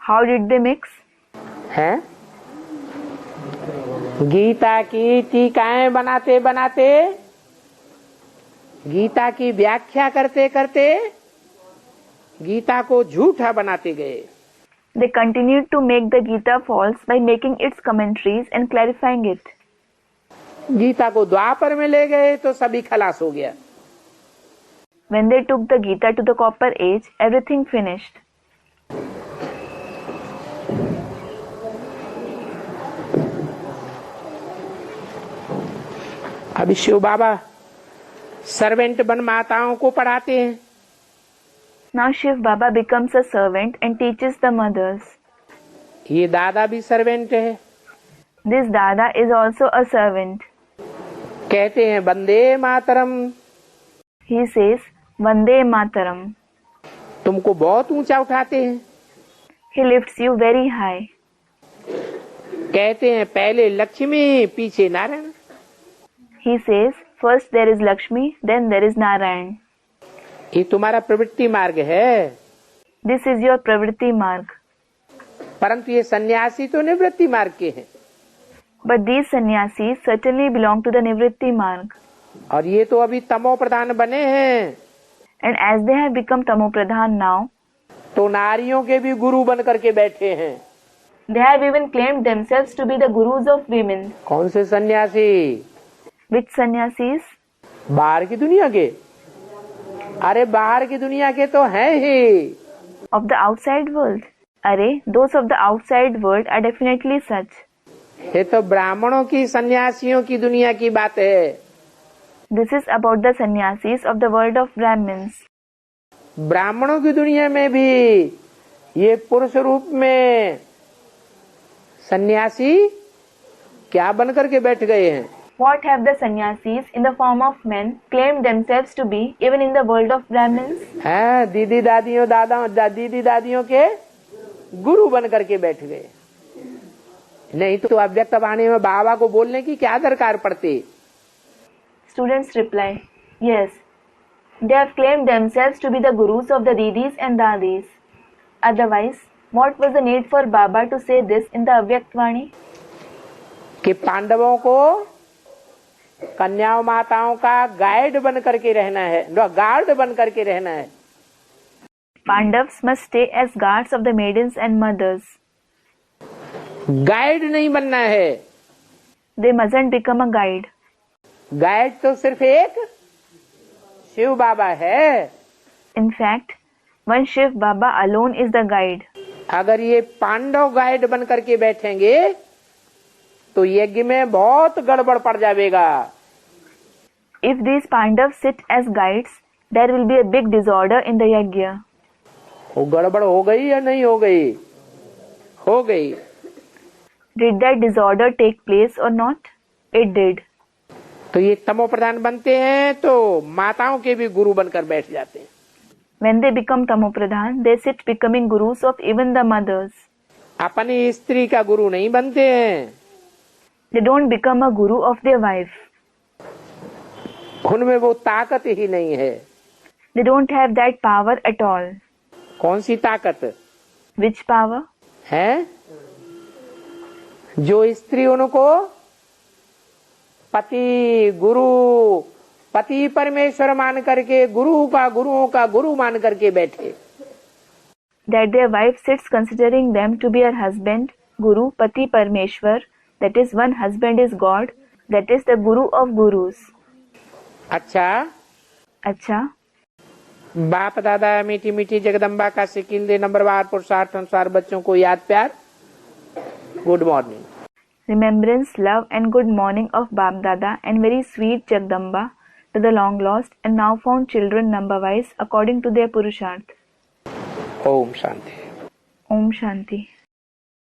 How did they mix? हैं? गीता की टीकाएं बनाते बनाते, गीता की व्याख्या करते करते गीता को झूठा बनाते गए। They continued to make the Gita false by making its commentaries and clarifying it. Gita को द्वापर में ले गए तो सभी खलास हो गया। When they took the Gita to the Copper Age, everything finished. अभी शिव बाबा सर्वेंट बन माताओं को पढ़ाते हैं। Now Shiv Baba becomes a servant and teaches the mothers. ये दादा भी सर्वेंट है। This Dada is also a servant. कहते हैं Vande Mataram. He says, Vande Mataram. तुमको बहुत ऊंचा उठाते हैं। He lifts you very high. कहते हैं पहले लक्ष्मी पीछे Narayan. He says, first there is Lakshmi, then there is Narayan. ये तुम्हारा प्रवृत्ति मार्ग है। This is your Pravritti Marg. परंतु ये सन्यासी तो निवृत्ति मार्ग के हैं। But these sannyasis certainly belong to the Nivritti Marg. और ये तो अभी तमो प्रधान बने हैं। And as they have become Tamopradhan now, तो नारियों के भी गुरु बन करके बैठे हैं। they have even claimed themselves to be the gurus of women. कौन से सन्यासी? Which sannyasis? बाहर की दुनिया के। अरे बाहर की दुनिया के तो हैं ही। Of the outside world. Array, those of the outside world are definitely such. ये तो ब्राह्मणों की सन्यासियों की दुनिया की बात है। This is about the sannyasis of the world of Brahmins. ब्राह्मणों की दुनिया में भी ये पुरुष रूप में सन्यासी क्या बन करके बैठ गए हैं? What have the sannyasis in the form of men claimed themselves to be even in the world of Brahmins? हैं, दीदी दादियों के गुरु बन करके बैठ गए। नहीं तो अव्यक्त वाणी में बाबा को बोलने की क्या दरकार पड़ती? Students reply, yes, they have claimed themselves to be the gurus of the didis and dadis. Otherwise, what was the need for Baba to say this in the Avyakt Vani? कि पांडवों को कन्याओं माताओं का गाइड बन करके रहना है, गार्ड बन करके रहना है। Pandavas must stay as guards of the maidens and mothers. Guide नहीं बनना है। They mustn't become a guide. Guide तो सिर्फ एक शिव बाबा है। In fact, one Shiv Baba alone is the guide. अगर ये पांडव गाइड बन करके बैठेंगे तो यज्ञ में बहुत गड़बड़ पड़ जाएगा। If these Pandavas sit as guides, there will be a big disorder in the yajna. वो गड़बड़ हो गई या नहीं हो गई? हो गई। Did that disorder take place or not? It did. तो ये तमो प्रधान बनते हैं तो माताओं के भी गुरु बनकर बैठ जाते हैं। When they become Tamopradhan, they sit becoming gurus of even the mothers. अपनी स्त्री का गुरु नहीं बनते हैं। They don't become a guru of their wife. उनमें वो ताकत ही नहीं है। They don't have that power at all. कौन सी ताकत? Which power? है जो स्त्री उनको पति गुरु पति परमेश्वर मान करके गुरुओं का गुरु मान करके बैठे। That their wife sits considering them to be her husband, Guru, Pati Parmeshwar, that is one husband is God, that is the Guru of Gurus. अच्छा बाप दादा मीठी मीठी जगदम्बा का सिकिल दे नंबरवार पुरुषार्थ अनुसार बच्चों को याद प्यार। Good morning. Remembrance, love and good morning of Bap Dada and very sweet Jagdamba to the long lost and now found children number wise according to their Purusharth. ओम शांति। Om Shanti.